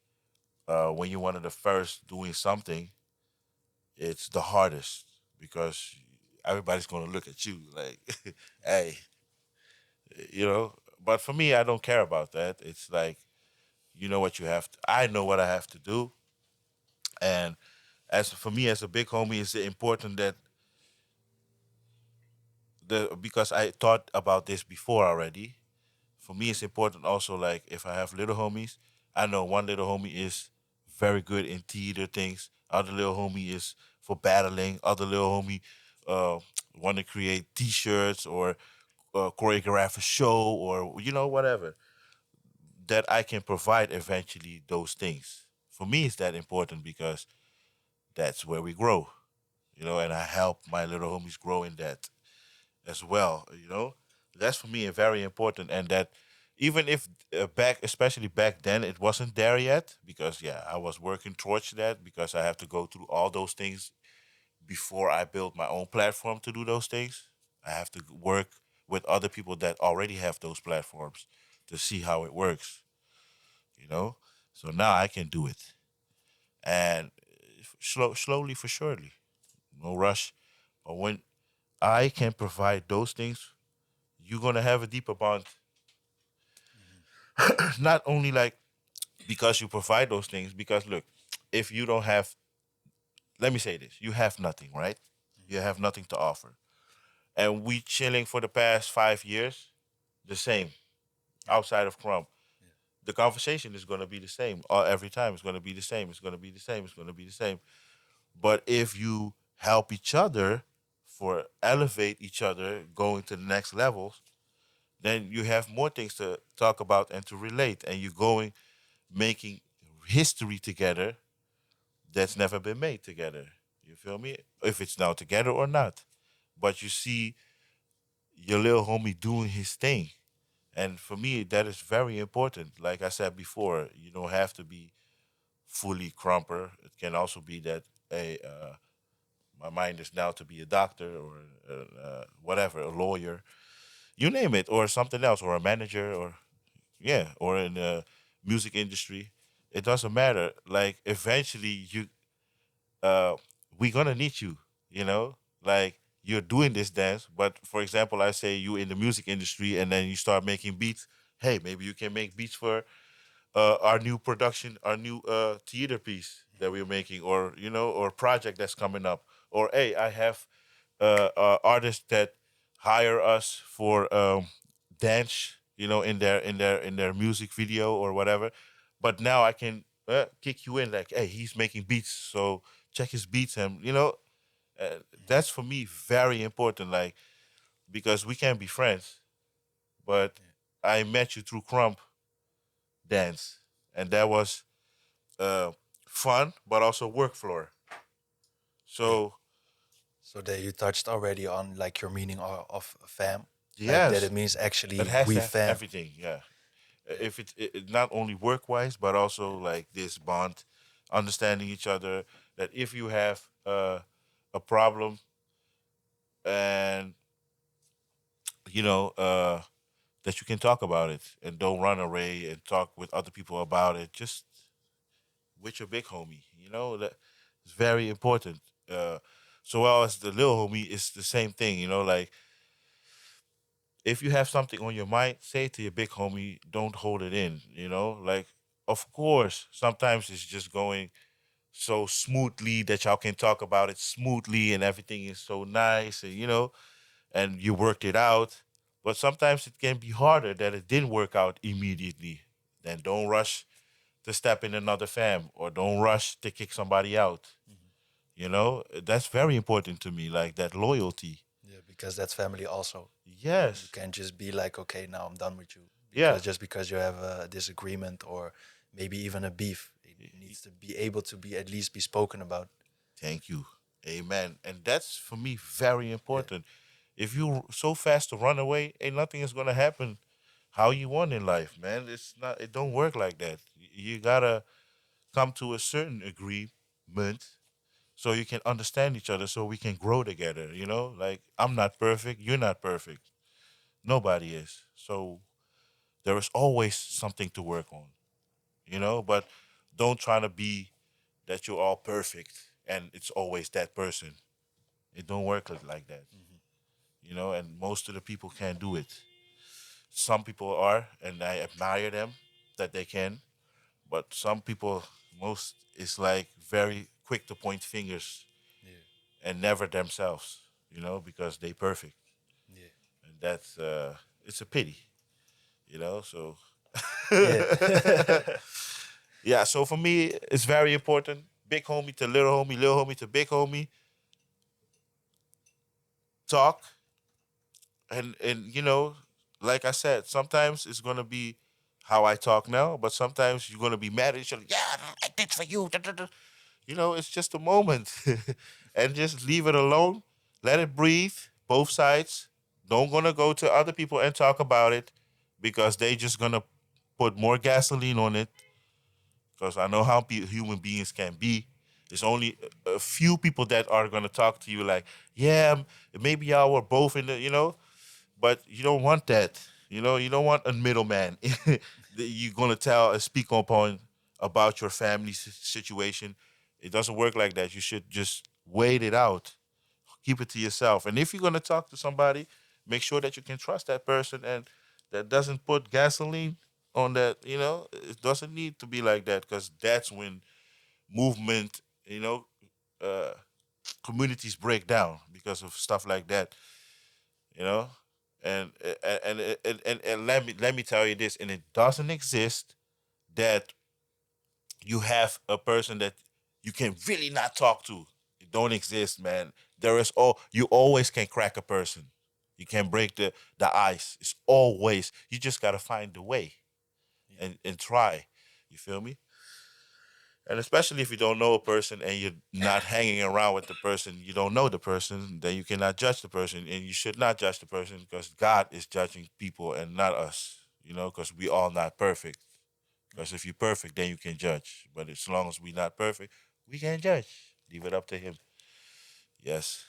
when you're one of the first doing something, it's the hardest because everybody's gonna look at you like, hey, you know. But for me, I don't care about that. It's like you know what you have to. I know what I have to do, and as for me as a big homie, it's important that the because I thought about this before already. For me, it's important also like if I have little homies, I know one little homie is very good in theater things. Other little homie is for battling. Other little homie uh, want to create T-shirts or choreograph a show or you know whatever that I can provide eventually those things. For me, it's that important because that's where we grow, you know, and I help my little homies grow in that as well, you know. That's for me very important, and that even if back, especially back then, it wasn't there yet because yeah, I was working towards that because I have to go through all those things before I build my own platform to do those things. I have to work with other people that already have those platforms to see how it works, you know. So now I can do it, and slowly for surely, no rush. But when I can provide those things, you're gonna have a deeper bond. Not only like because you provide those things, because look, if you don't have, let me say this, you have nothing, right? You have nothing to offer. And we chilling for the past 5 years, the same, outside of Krump. The conversation is going to be the same every time. It's going to be the same. It's going to be the same. It's going to be the same. But if you help each other for elevate each other, going to the next levels, then you have more things to talk about and to relate. And you're going making history together that's never been made together. You feel me? If it's now together or not. But you see your little homie doing his thing. And for me, that is very important. Like I said before, you don't have to be fully crumper. It can also be that, hey, my mind is now to be a doctor or whatever, a lawyer, you name it, or something else, or a manager, or yeah, or in the music industry. It doesn't matter. Like eventually, uh, we gonna need you. You know, like you're doing this dance, but for example, I say you in the music industry, and then you start making beats. Hey, maybe you can make beats for our new production, our new theater piece that we're making, or you know, or project that's coming up. Or hey, I have artists that hire us for dance, you know, in their music video or whatever. But now I can kick you in like, hey, he's making beats, so check his beats, and you know, that's for me very important. Like because we can be friends, but I met you through Krump dance, and that was uh, fun, but also work floor. Yeah. So So that you touched already on like your meaning of fam, like that yes, it means it actually has we to have fam. everything. Yeah, if it not only work wise, but also like this bond, understanding each other. That if you have a problem and you know that you can talk about it and don't run away and talk with other people about it. Just with your big homie, you know that is very important. Uh, so well as the little homie, it's the same thing. You know, like if you have something on your mind, say it to your big homie. Don't hold it in. You know, like of course sometimes it's just going so smoothly that y'all can talk about it smoothly and everything is so nice and and you worked it out. But sometimes it can be harder that it didn't work out immediately. Then don't rush to step in another fam or don't rush to kick somebody out. That's very important to me, like that loyalty. Yeah, because that's family also. You Yes. can't just be like, okay, now I'm done with you. Yeah. Because just because you have a disagreement or maybe even a beef, it needs to be able to be at least be spoken about. Thank you. Amen. And that's for me very Yeah. important. If you so fast to run away, ain't nothing is gonna happen how you want in life, man. It's not. It don't work like that. You gotta come to a certain agreement so you can understand each other, so we can grow together. Like I'm not perfect, you're not perfect, nobody is. So there is always something to work on. But don't try to be that you're all perfect and it's always that person. It don't work like that. And most of the people can't do it. Some people are, and I admire them that they can. But some people, most is like very quick to point fingers Yeah. and never themselves. Because they perfect, Yeah. and that's it's a pity. So Yeah. yeah. So for me, it's very important. Big homie to little homie to big homie. Talk and like I said, sometimes it's gonna be how I talk now, but sometimes you're gonna be mad at each other. Yeah, I did for you. Da, da, da. It's just a moment, and just leave it alone. Let it breathe. Both sides. Don't gonna go to other people and talk about it because they just gonna put more gasoline on it. Because I know how human beings can be. There's only a few people that are gonna talk to you like, yeah, maybe y'all were both in the. But you don't want that. You don't want a middleman. That you're gonna tell and speak upon about your family situation. It doesn't work like that. You should just wait it out. Keep it to yourself. And if you're gonna talk to somebody, make sure that you can trust that person and that doesn't put gasoline on that. It doesn't need to be like that because that's when movement, uh, communities break down because of stuff like that you know and and let me tell you this, and it doesn't exist that you have a person that you can really not talk to. It don't exist, man. You always can crack a person. You can break the ice. It's always, you just got to find the way and try. You feel me? And especially if you don't know a person and you're not hanging around with the person, you don't know the person, then you cannot judge the person. And you should not judge the person because God is judging people and not us, because we all not perfect. Because if you're perfect, then you can judge. But as long as we're not perfect, we can't judge. Leave it up to Him. Yes.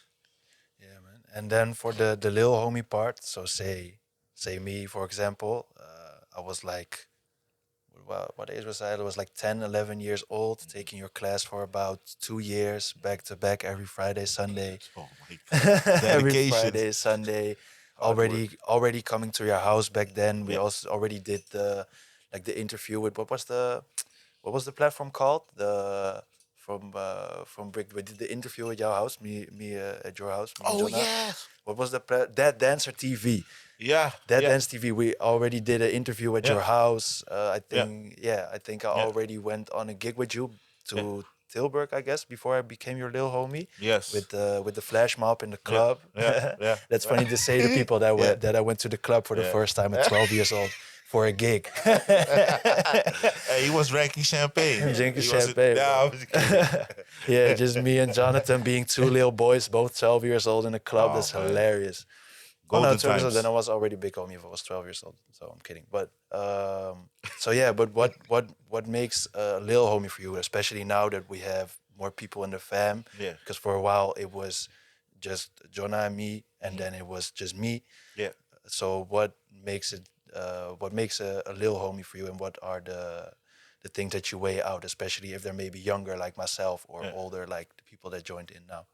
Yeah, man. And then for the little homie part, so say me for example, I was like, what age was I? I was like 10, 11 years old, taking your class for about 2 years, back to back, every Friday, Sunday. Oh my God. Every Dedication. Friday, Sunday. Hard work. Already coming to your house back then. We Yeah. also already did the interview with what was the platform called? The from Brick. We did the interview at your house, me at your house, me and Oh Jonah. yes. What was That Dancer TV? Yeah. That Yeah. Dance TV. We already did an interview at Yeah. your house. Yeah. I think I Yeah. already went on a gig with you Yeah. to Tilburg, I guess, before I became your little homie Yes. with the flash mob in the Yeah. club. Yeah. Yeah. That's funny to say to people that Yeah. that I went to the club for the Yeah. first time at 12 years old for a gig. Hey, he was drinking champagne. Drinking He wasn't. champagne, No, bro. I was kidding. Yeah, just me and Jonathan being two little boys, both 12 years old in a club. Oh That's man, hilarious. Oh no, golden 12 years old. Then I times. was already big homie if I was 12 years old. So I'm kidding. But so yeah. But what makes a little homie for you, especially now that we have more people in the fam? Yeah, Because for a while it was just Jonah and me, and Mhm. then it was just me. Yeah. So what makes a little homie for you, and what are the things that you weigh out, especially if they're maybe younger like myself or Yeah. older like the people that joined in now?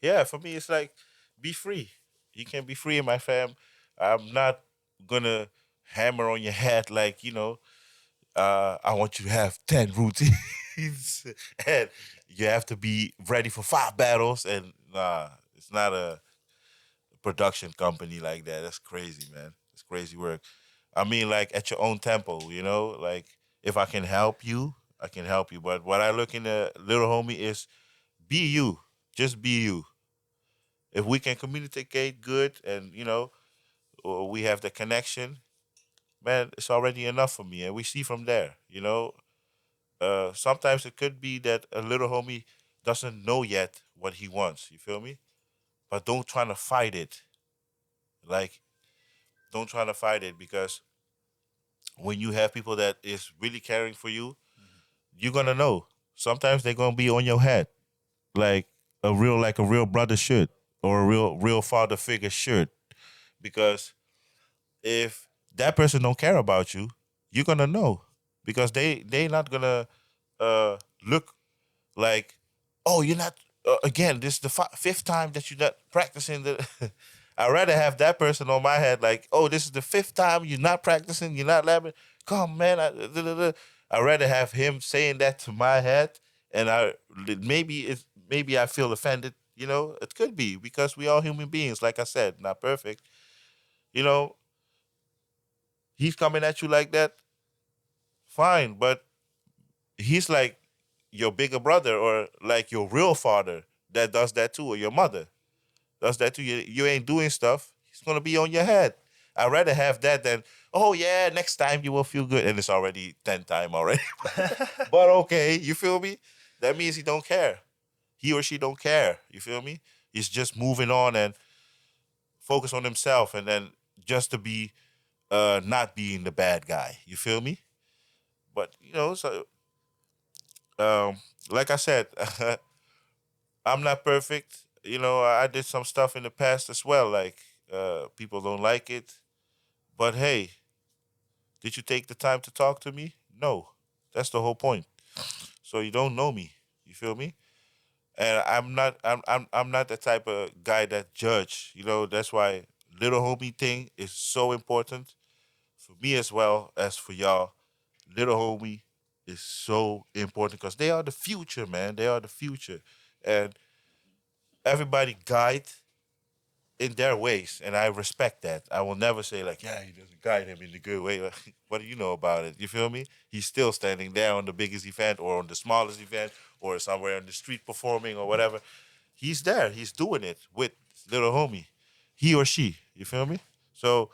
Yeah, for me, it's like be free. You can be free in my fam. I'm not gonna hammer on your head like I want you to have 10 routines. and you have to be ready for 5 battles. And nah, it's not a production company like that. That's crazy, man. It's crazy work. I mean, like at your own tempo, like if I can help you, I can help you. But what I look in the little homie is be you. Just be you. If we can communicate good and, or we have the connection, man, it's already enough for me. And we see from there. Sometimes it could be that a little homie doesn't know yet what he wants. You feel me? But don't try to fight it. Like, don't try to fight it because when you have people that is really caring for you, you're gonna know. Sometimes they're gonna be on your head, like a real brother should, or a real father figure should. Because if that person don't care about you, you're gonna know because they not gonna look like, oh, you're not again. This is the fifth time that you're not practicing the. I'd rather have that person on my head like, oh, this is the fifth time you're not practicing, you're not labbing. Come, man. I'd rather have him saying that to my head, and maybe I feel offended. It could be because we all human beings. Like I said, not perfect. You know, he's coming at you like that. Fine, but he's like your bigger brother or like your real father that does that too, or your mother does that too. You ain't doing stuff. He's gonna be on your head. I'd rather have that than, oh yeah, next time you will feel good, and it's already 10 time already. But okay, you feel me? That means he don't care. He or she don't care. You feel me? He's just moving on and focus on himself, and then just to be not being the bad guy. You feel me? But so um, like I said, I'm not perfect. I did some stuff in the past as well. Like people don't like it, but hey, did you take the time to talk to me? No, that's the whole point. So you don't know me. You feel me? And I'm not the type of guy that judge. That's why little homie thing is so important for me as well as for y'all. Little homie is so important because they are the future, man. They are the future, and everybody guide in their ways, and I respect that. I will never say like, yeah, he doesn't guide him in the good way. What do you know about it? You feel me? He's still standing there on the biggest event or on the smallest event or somewhere on the street performing or whatever. He's there. He's doing it with little homie, he or she. You feel me? So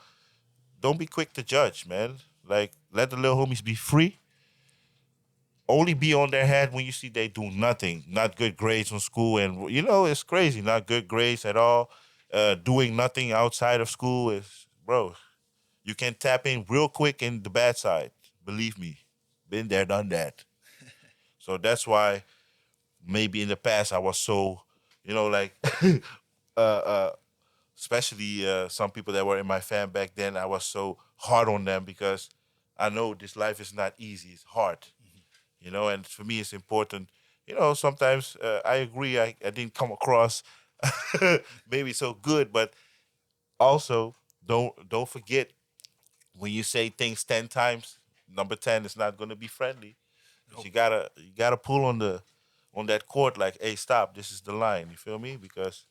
don't be quick to judge, man. Like let the little homies be free. Only be on their head when you see they do nothing, not good grades on school, and it's crazy, not good grades at all. Doing nothing outside of school is, bro. You can tap in real quick in the bad side. Believe me, been there, done that. So that's why maybe in the past I was so, like, uh, uh, especially some people that were in my fam back then. I was so hard on them because I know this life is not easy. It's hard. And for me it's important. Sometimes I agree I didn't come across maybe so good, but also don't forget when you say things 10 times, number 10 is not going to be friendly. 'Cause you gotta pull on that cord like, hey, stop, this is the line. You feel me? Because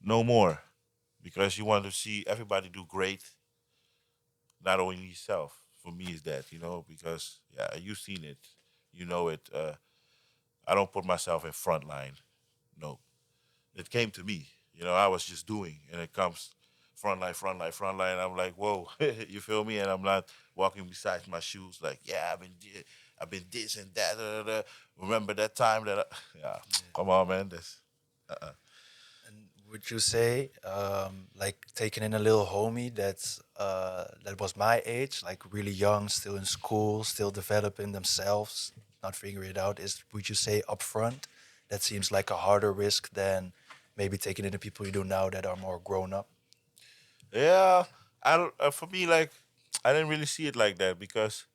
no more, because you want to see everybody do great, not only yourself. For me is that, because yeah, you've seen it, you know it. I don't put myself in front line. No, it came to me. I was just doing, and it comes front line, front line, front line. I'm like, whoa, you feel me? And I'm not walking beside my shoes like, yeah, I've been this and that. Da, da, da. Remember that time that? Yeah, come on, man. That's And would you say, like taking in a little homie that was my age, like really young, still in school, still developing themselves, not figuring it out, is would you say upfront that seems like a harder risk than maybe taking in the people you do now that are more grown up? yeah. I don't. For me, like, I didn't really see it like that because,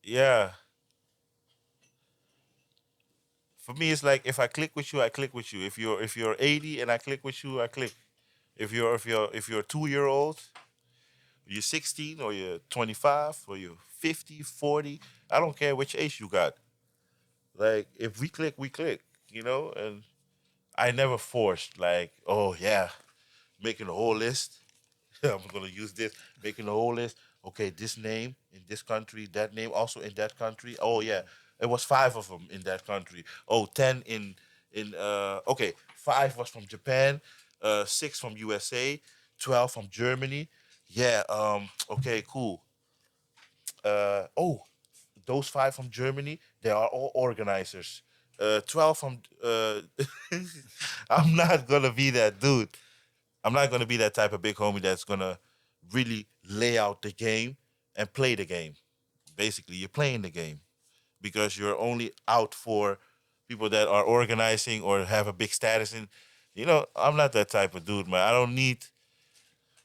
yeah, for me it's like if I click with you, I click with you. If you're 80 and I click with you, I click. If you're a 2 year old, you're 16 or you're 25 or you're 50, 40. I don't care which age you got. Like if we click, you know. And I never forced like, oh yeah, making a whole list. I'm gonna use this, making a whole list. Okay, this name in this country, that name also in that country. Oh yeah, it was five of them in that country. Oh, 10 in okay, five was from Japan, six from USA, 12 from Germany. Yeah, okay, cool. Oh, those five from Germany, they are all organizers. 12 from I'm not gonna be that dude. I'm not gonna be that type of big homie that's gonna really lay out the game and play the game. Basically, you're playing the game because you're only out for people that are organizing or have a big status. And I'm not that type of dude, man. I don't need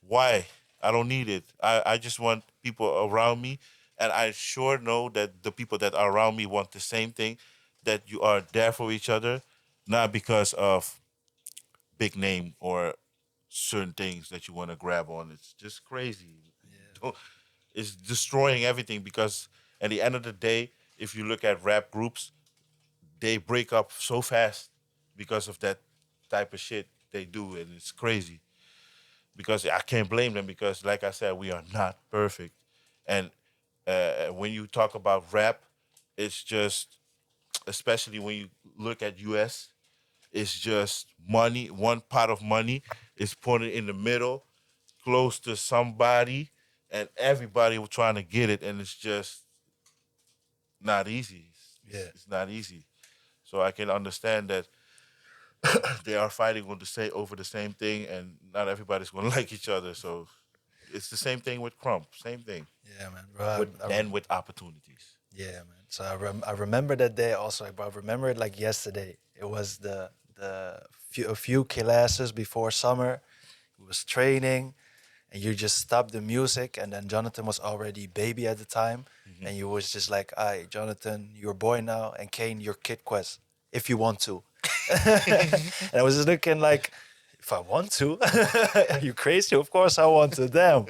why. I don't need it. I just want people around me, and I sure know that the people that are around me want the same thing. That you are there for each other, not because of big name or certain things that you want to grab on. It's just crazy. Don't- It's destroying everything because at the end of the day, if you look at rap groups, they break up so fast because of that type of shit they do, and it's crazy. Because I can't blame them because, like I said, we are not perfect. And when you talk about rap, it's just, especially when you look at US, it's just money. One pot of money is put in the middle, close to somebody, and everybody was trying to get it, and it's just not easy. Yeah. It's not easy. So I can understand that they are fighting on over the same thing, and not everybody's going to like each other. So it's the same thing with Krump. Same thing. Yeah, man. Bro, And with opportunities. yeah, man. So I remember that day also, bro. I remember it like yesterday. It was a few classes before summer. He was training, and you just stopped the music, and then Jonathan was already baby at the time, and you was just like, "Aye, Jonathan, you're a boy now, and Kane, you're Kid Quest, if you want to." And I was just looking like, if I want to, are you crazy? Of course I want to. Damn.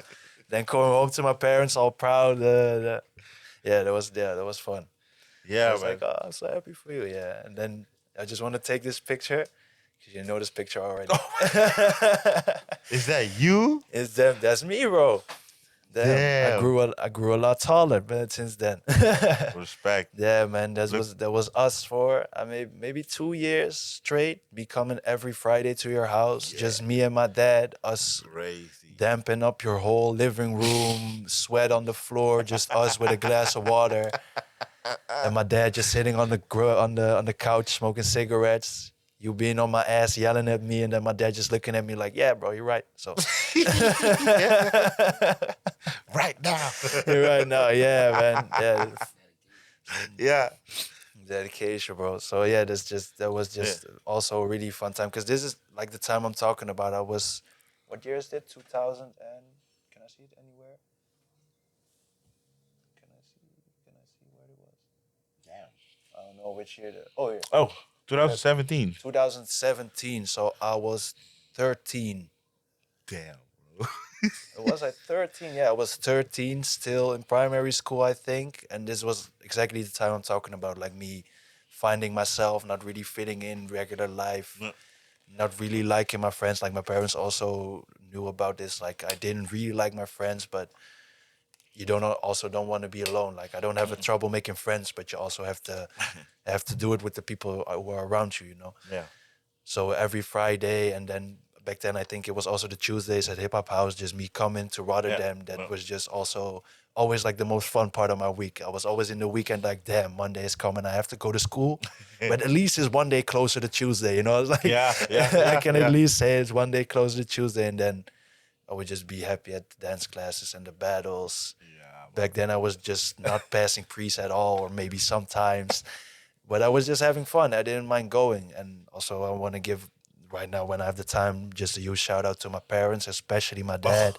Then coming home to my parents, all proud. Yeah, that was fun. I Yeah, was man. like, oh, I'm so happy for you. Yeah, and then I just want to take this picture because you know this picture already. Is that you? It's them. That's me, bro. Damn, Damn. I grew a lot taller, man, since then. Respect. Yeah, man, Look, that was us for maybe 2 years straight, be coming every Friday to your house, just me and my dad, us crazy. damping up your whole living room, sweat on the floor, just us with a glass of water, and my dad just sitting on the on the couch smoking cigarettes. You being on my ass yelling at me, and then my dad just looking at me like, "Yeah, bro, you're right." So Right now. right now, yeah, man, yeah, Yeah. dedication, bro. So yeah, that was Yeah. just also a really fun time because this is like the time I'm talking about. I was, what year is it? 2000 and can I see it anywhere? Can I see where it was? Damn. I don't know which year. Oh, yeah. Oh, 2017. 2017. So I was 13. Damn, bro. Was I 13? Yeah, I was 13, still in primary school, I think. And this was exactly the time I'm talking about, like me finding myself, not really fitting in regular life, Yeah. not really liking my friends. Like my parents also knew about this. Like I didn't really like my friends, but you don't want to be alone. Like I don't have a trouble making friends, but you also have to do it with the people who are around you, you know. Yeah. So every Friday, and then back then I think it was also the Tuesdays at Hip Hop House, just me coming to Rotterdam. That Yeah. was just also always like the most fun part of my week. I was always in the weekend like, damn, Monday is coming. I have to go to school, but at least it's one day closer to Tuesday. You know, it's like I can at least say it's one day closer to Tuesday, and then I would just be happy at the dance classes and the battles. Yeah. Back then I was just not passing pre's at all, or maybe sometimes. But I was just having fun. I didn't mind going. And also I want to give right now when I have the time just a huge shout out to my parents, especially my dad.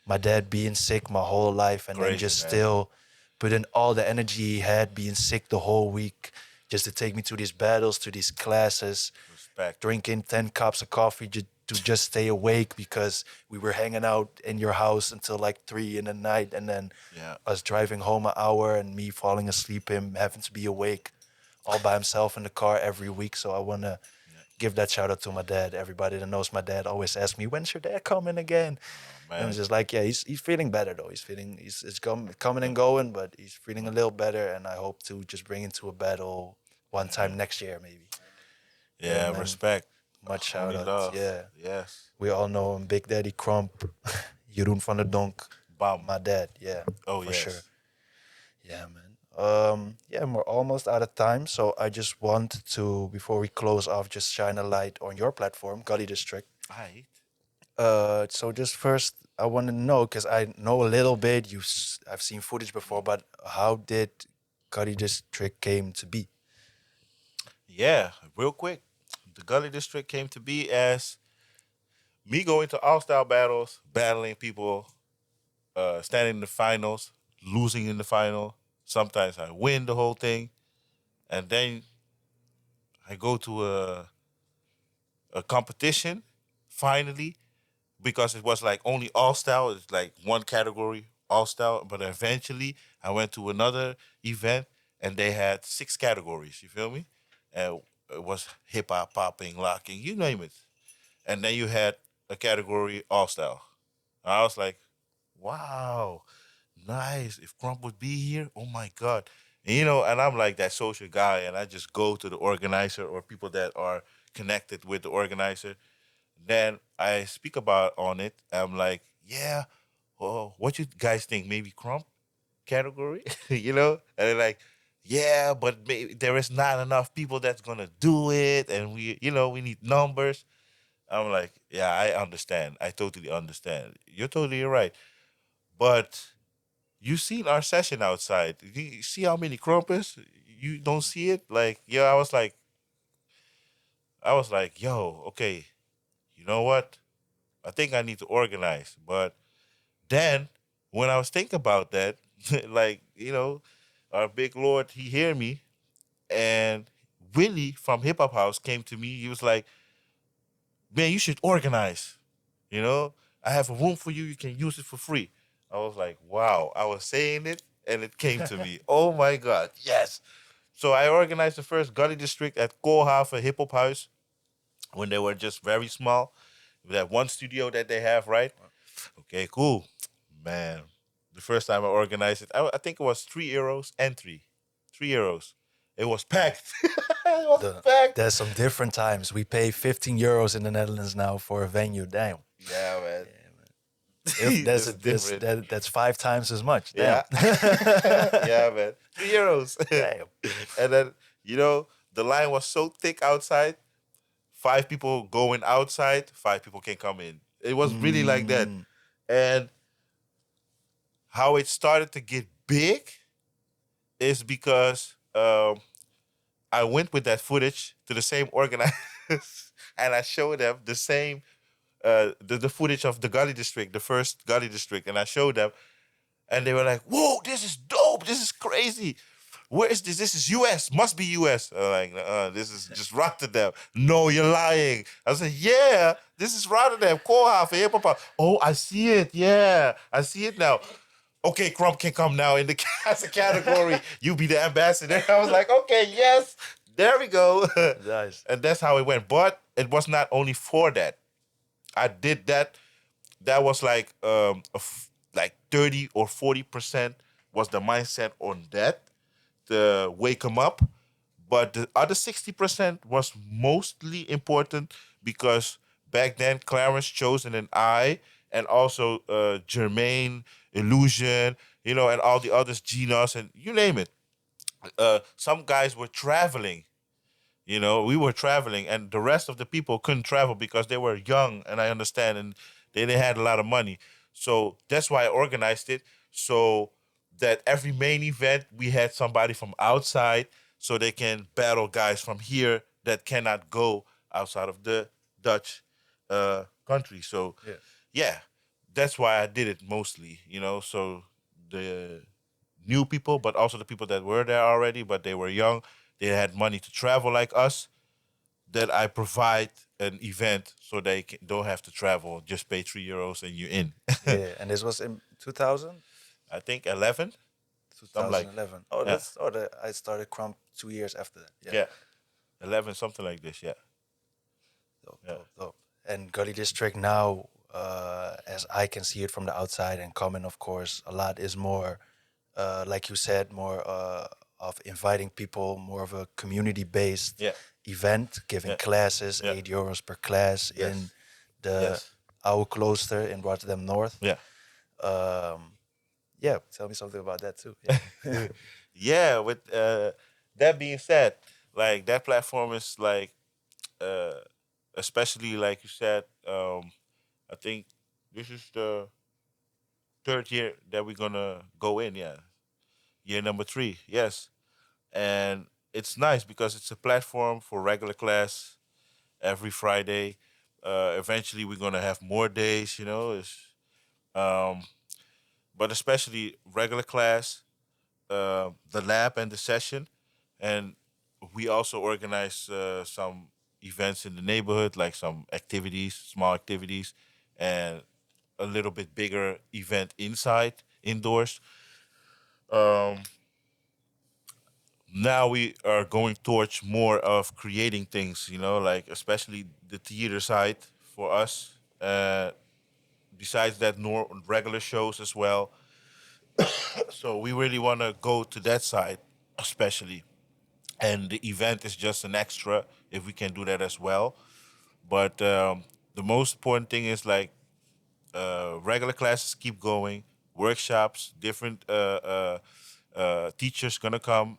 My dad being sick my whole life and then Crazy, just man. still put in all the energy he had being sick the whole week just to take me to these battles, to these classes, Respect. drinking 10 cups of coffee to just stay awake because we were hanging out in your house until like 3 in the night, and then Yeah. us driving home an hour and me falling asleep, him having to be awake all by himself in the car every week. So I want to Yeah. give that shout out to my dad. Everybody that knows my dad always asks me, "When's your dad coming again?" Oh And I'm man. just like, yeah, he's feeling better though. He's it's coming and going, but he's feeling a little better. And I hope to just bring him to a battle one Yeah. time next year, maybe. Yeah, Yeah. man. Respect. Much shout Only out. love. Yeah, Yes. we all know him, Big Daddy Krump, Jeroen van der Donk, Bam. my dad. Yeah, Oh for sure. yes. Yeah, man. Yeah, we're almost out of time, so I just want to, before we close off, just shine a light on your platform, Gully District. Aight. So just first, I want to know because I know a little bit. I've seen footage before, but how did Gully District came to be? Yeah. Real quick. The Gully District came to be as me going to all style battles, battling people, standing in the finals, losing in the final. Sometimes I win the whole thing, and then I go to a competition finally because it was like only all style. It's like one category all style, but eventually I went to another event and they had 6 categories. You feel me? And it was hip hop, popping, locking, you name it. And then you had a category all style. I was like, wow, nice. If Krump would be here, oh my God. And, and I'm like that social guy, and I just go to the organizer or people that are connected with the organizer. Then I speak about on it. I'm like, yeah, well, what you guys think? Maybe Krump category, And they're like, yeah, but maybe there is not enough people that's gonna do it, and we need numbers. I'm like, yeah, I understand. I totally understand. You're totally right. But you seen our session outside. You see how many crumpets? You don't see it? Like, yeah, I was like, yo, okay, you know what? I think I need to organize. But then when I was thinking about that, like, our big Lord, he hear me, and Willie from Hip Hop House came to me. He was like, man, you should organize. You know, I have a room for you. You can use it for free. I was like, wow. I was saying it and it came to me. Oh my God, yes. So I organized the first Gully District at Koolhaven Hip Hop House when they were just very small. That one studio that they have, right? Okay, cool. Man, the first time I organized it, I think it was €3 entry. €3. It was packed. It was packed. There's some different times. We pay 15 euros in the Netherlands now for a venue. Damn. Yeah, man. If there's This a, is this, different. that's 5 times as much. Damn. Yeah. Yeah, man. €3. Damn. And then, the line was so thick outside, 5 people going outside, 5 people can come in. It was really like that. Mm. And how it started to get big is because I went with that footage to the same organizers and I showed them the same the footage of the Gully District, the first Gully District, and I showed them, and they were like, "Whoa, this is dope! This is crazy! Where is this? This is U.S. Must be U.S." I'm like, this is just Rotterdam. No, you're lying. I said, "Yeah, this is Rotterdam. Koolhaven, hip hop. Oh, I see it. Yeah, I see it now. Okay, Krump can come now in the as a category. You be the ambassador." I was like, "Okay, yes, there we go." Nice. And that's how it went. But it was not only for that. I did that. That was like like 30 or 40% was the mindset on that to wake them up. But the other 60% was mostly important because back then Clarence Chosen and I, and also Jermaine, Illusion, and all the others, Genos, and you name it. Some guys were traveling. We were traveling, and the rest of the people couldn't travel because they were young, and I understand, and they didn't had a lot of money. So that's why I organized it, so that every main event we had somebody from outside, so they can battle guys from here that cannot go outside of the Dutch country. So Yeah. yeah, that's why I did it mostly. So the new people, but also the people that were there already, but they were young. They had money to travel like us. That I provide an event so they don't have to travel. Just pay €3 and you're in. Yeah. And this was in 2000? I think 11. something like 2011. Oh, yeah, I started Krump 2 years after that. Yeah. yeah, 11, something like this. Yeah, Dope, yeah, dope, dope. And Gully District now, as I can see it from the outside and comment, of course, a lot is more, like you said, more of inviting people, more of a community-based yeah, event, giving yeah, classes, yeah. €8 per class in Yes, the yes, Oude Klooster in Rotterdam North. yeah. Um, yeah, tell me something about that too. Yeah. Yeah, with that being said, like that platform is like uh especially like you said, I think this is the third year that we're gonna go in, yeah. Year number three, yes. And it's nice because it's a platform for regular class every Friday. Eventually we're gonna have more days, you know, um but especially regular class, the lab and the session, and we also organize some events in the neighborhood, like some activities, small activities, and a little bit bigger event inside, indoors. Um, Now we are going towards more of creating things, you know, like especially the theater side for us. Besides that, regular shows as well. So we really want to go to that side, especially. And the event is just an extra if we can do that as well. But the most important thing is like regular classes keep going, workshops, different teachers gonna come.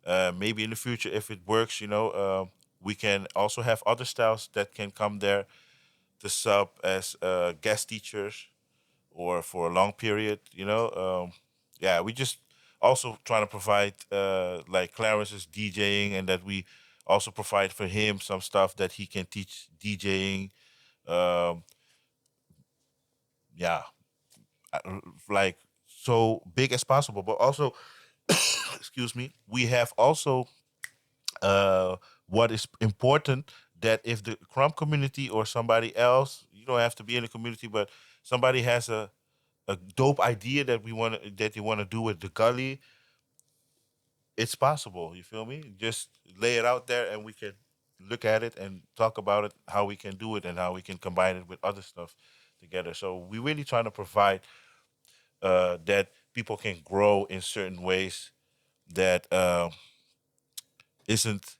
Maybe in the future, if it works, you know, we can also have other styles that can come there to sub as guest teachers or for a long period. You know, yeah, we just also trying to provide like Clarence's DJing, and that we also provide for him some stuff that he can teach DJing. Um, yeah, like so big as possible, but also, excuse me, we have also uh, what is important that if the Krump community or somebody else, you don't have to be in the community, but somebody has a dope idea that that you want to do with the gully, it's possible. You feel me? Just lay it out there, and we can look at it and talk about it, how we can do it, and how we can combine it with other stuff together. So we really trying to provide that people can grow in certain ways that isn't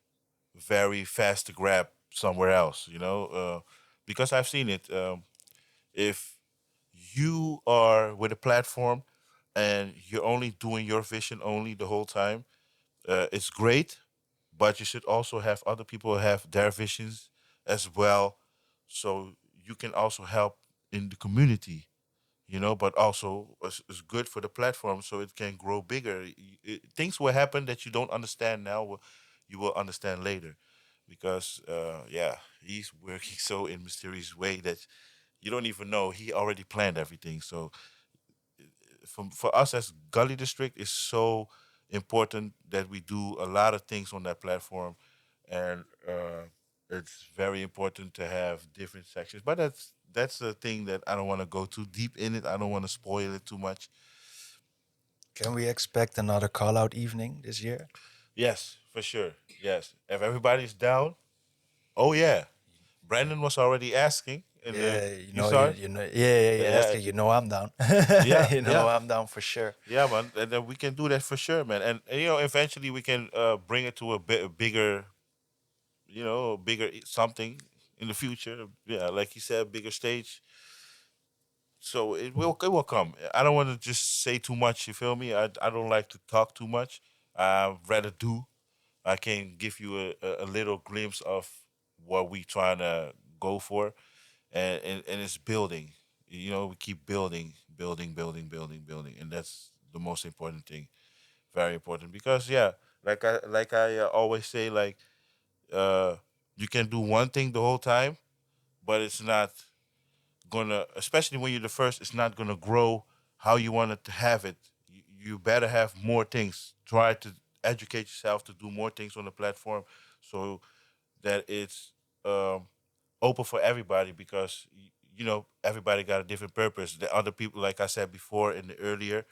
very fast to grab somewhere else. You know, because I've seen it. If you are with a platform and you're only doing your vision only the whole time, it's great, but you should also have other people have their visions as well, so you can also help in the community, you know, but also it's good for the platform so it can grow bigger. Things will happen that you don't understand now, you will understand later, because yeah, he's working so in mysterious way that you don't even know he already planned everything. So for us as Gully District, it's so important that we do a lot of things on that platform, and it's very important to have different sections. But that's the thing that I don't want to go too deep in it. I don't want to spoil it too much. Can we expect another call out evening this year? Yes, for sure. Yes, if everybody's down, oh yeah. Brandon was already asking, and Yeah, you saw it. you know, yeah. That's Yeah, good. You know, I'm down. yeah, You know, yeah. I'm down for sure. Yeah, man, and then we can do that for sure, man. And you know, eventually we can bring it to a bit bigger, you know, bigger something in the future. Yeah, like you said, bigger stage. So it will come. I don't want to just say too much. You feel me? I don't like to talk too much. I rather do. I can give you a little glimpse of what we trying to go for, and it's building. You know, we keep building, building, building, building, building, and that's the most important thing. Very important because yeah, like I always say, like uh, you can do one thing the whole time, but it's not gonna, especially when you're the first, it's not gonna grow how you want it to have it. You better have more things. Try to educate yourself to do more things on the platform, so that it's um, open for everybody, because you know everybody got a different purpose. The other people, like I said before in the earlier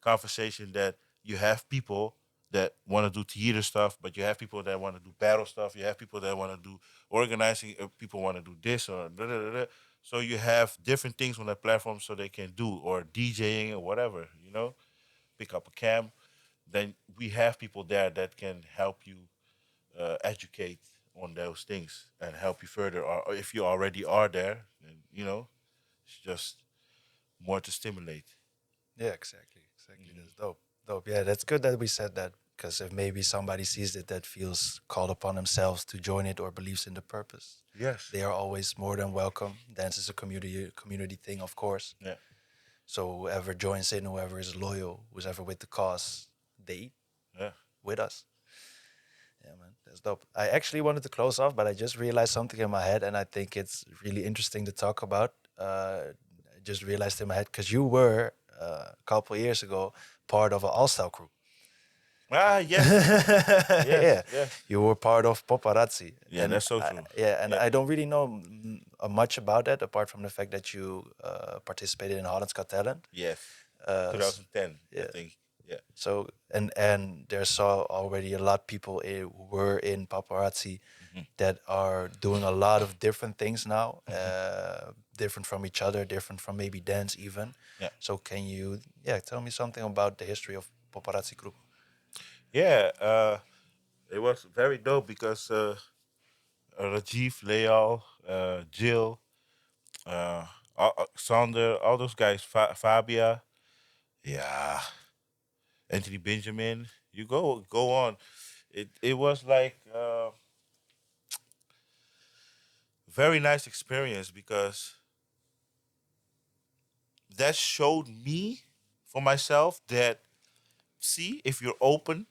conversation, that you have people that want to do theater stuff, but you have people that want to do battle stuff. You have people that want to do organizing. People want to do this or da, da, da, da. So you have different things on that platform so they can do or DJing or whatever. Pick up a cam. Then we have people there that can help you educate on those things and help you further. Or if you already are there, then, it's just more to stimulate. Yeah, exactly, exactly. That's dope. Dope. Yeah, that's good that we said that because if maybe somebody sees it that feels called upon themselves to join it or believes in the purpose, Yes. they are always more than welcome. Dance is a community thing, of course. Yeah. So whoever joins in, whoever is loyal, who's ever with the cause, they eat Yeah. with us. Yeah, man, that's dope. I actually wanted to close off, but I just realized something in my head, and I think it's really interesting to talk about. I just realized in my head because you were a couple of years ago part of an all-star crew. Ah, yes. Yeah, Yes. Yes. you were part of Paparazzi, Yeah, that's so I, true. yeah, and Yeah. I don't really know much about that apart from the fact that you participated in Holland's Got Talent. Yes. Uh, s- 2010, I yeah, think. Yeah. so and there's already a lot of people who were in paparazzi Hmm. that are doing a lot of different things now, Hmm. different from each other, different from maybe dance even. Yeah. So can you, yeah, tell me something about the history of paparazzi group? Yeah. It was very dope because Rajiv, Leal, Jill, uh, Sander, all those guys, Fabia, yeah, Anthony Benjamin. You go on. It was like very nice experience because that showed me for myself that, see, if you're open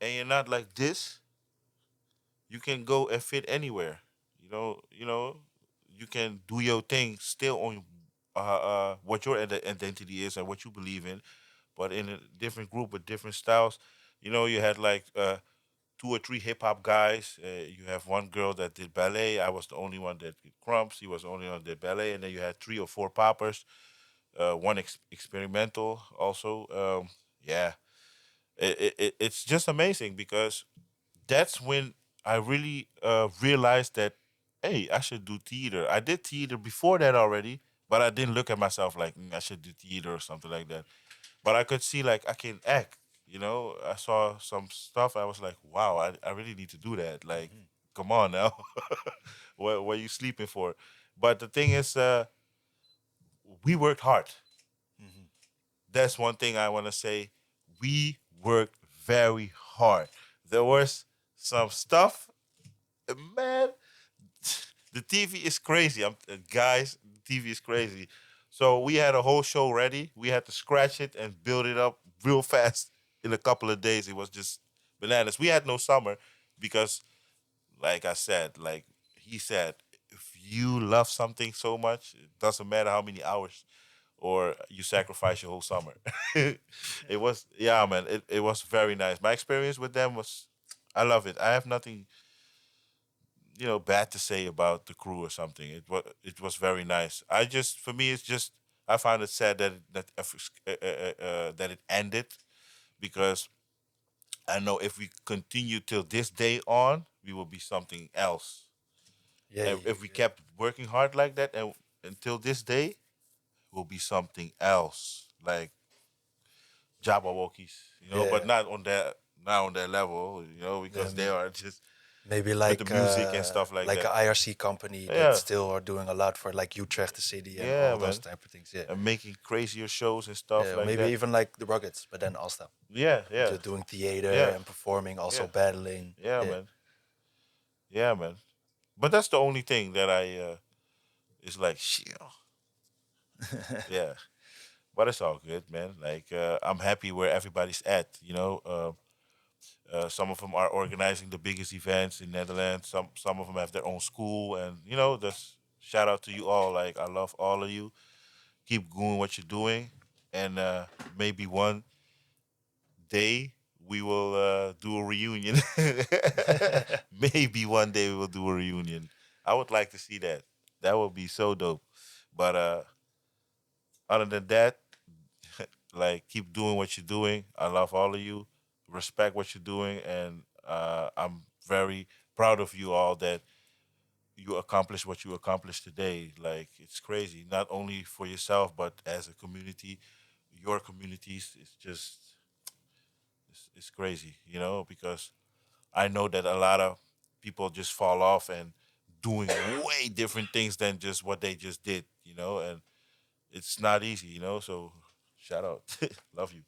and you're not like this, you can go and fit anywhere. You can do your thing still on what your identity is and what you believe in, but in a different group with different styles. You had like two or three hip hop guys. You have one girl that did ballet. I was the only one that did Krumps. He was the only one that did ballet, and then you had three or four poppers. One experimental also. Yeah, it's just amazing because that's when I really realized that, hey, I should do theater. I did theater before that already, but I didn't look at myself like, I should do theater or something like that. But I could see like I can act. I saw some stuff. I was like, wow, I really need to do that. Like, come on now, what are you sleeping for? But the thing is, we worked hard. Hmm. That's one thing I want to say. We worked very hard. There was some stuff, man. The TV is crazy. Guys, the TV is crazy. So we had a whole show ready. We had to scratch it and build it up real fast in a couple of days. It was just bananas. We had no summer because, like I said, like he said, if you love something so much, it doesn't matter how many hours or you sacrifice your whole summer. It was, yeah, man. It was very nice. My experience with them was, I love it. I have nothing bad to say about the crew or something. It was very nice. For me, it's just I found it sad that it ended because I know if we continue till this day on, we will be something else. Yeah, And if we kept working hard like that and until this day, we'll be something else like Jabberwockies, but yeah, not on that level, because they um, are just maybe with the music and stuff like like that. a IRC company that Yeah, still are doing a lot for like Utrecht the city and yeah, all those man. type of things. Yeah, And making crazier shows and stuff yeah, or like maybe that. even like the Ruggeds, but then all stuff. Yeah, yeah, Just doing theater yeah, and performing, also yeah, battling. yeah, Yeah. man. Yeah, man. But that's the only thing that I is like, shit. Yeah, but it's all good, man. Like I'm happy where everybody's at. Some of them are organizing the biggest events in Netherlands. Some of them have their own school, and just shout out to you all. Like I love all of you. Keep doing what you're doing, and maybe one day we will do a reunion. Maybe one day we will do a reunion. I would like to see that. That would be so dope. But other than that, Like, keep doing what you're doing. I love all of you. Respect what you're doing, and I'm very proud of you all that you accomplished what you accomplished today. Like, it's crazy. Not only for yourself, but as a community, your communities. It's just it's crazy, because I know that a lot of people just fall off and doing way different things than just what they just did, and it's not easy, So shout out, love you.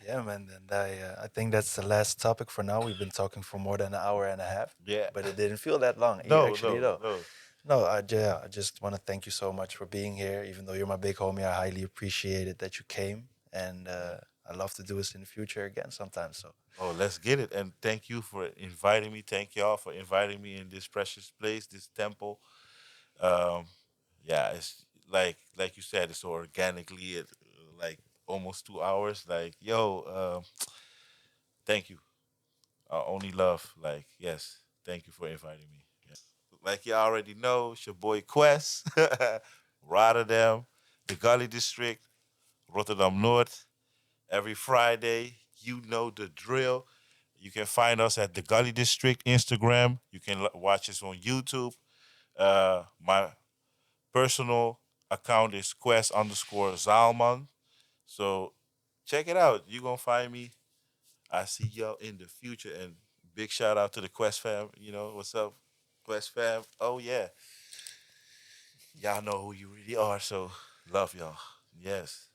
Yeah, man. And I think that's the last topic for now. We've been talking for more than an hour and a half, Yeah. but it didn't feel that long. No, Actually, no, though. no. No, yeah, I just want to thank you so much for being here. Even though you're my big homie, I highly appreciate it that you came, and I love to do this in the future again sometime. So Oh, let's get it. And thank you for inviting me. Thank y'all for inviting me in this precious place, this temple. Um, yeah, it's like you said, it's so organically it like almost 2 hours. Like, yo, thank you. Only love. Like, yes, thank you for inviting me. Yes. Like you already know, it's your boy Quest, Rotterdam, the Gully District, Rotterdam North. Every Friday, you know the drill. You can find us at the Gully District Instagram. You can watch us on YouTube. My personal account is Quest_Zaalman. So check it out. You're gonna find me. I see y'all in the future. And big shout out to the Quest fam. What's up, Quest fam? Oh yeah. Y'all know who you really are. So love y'all. Yes.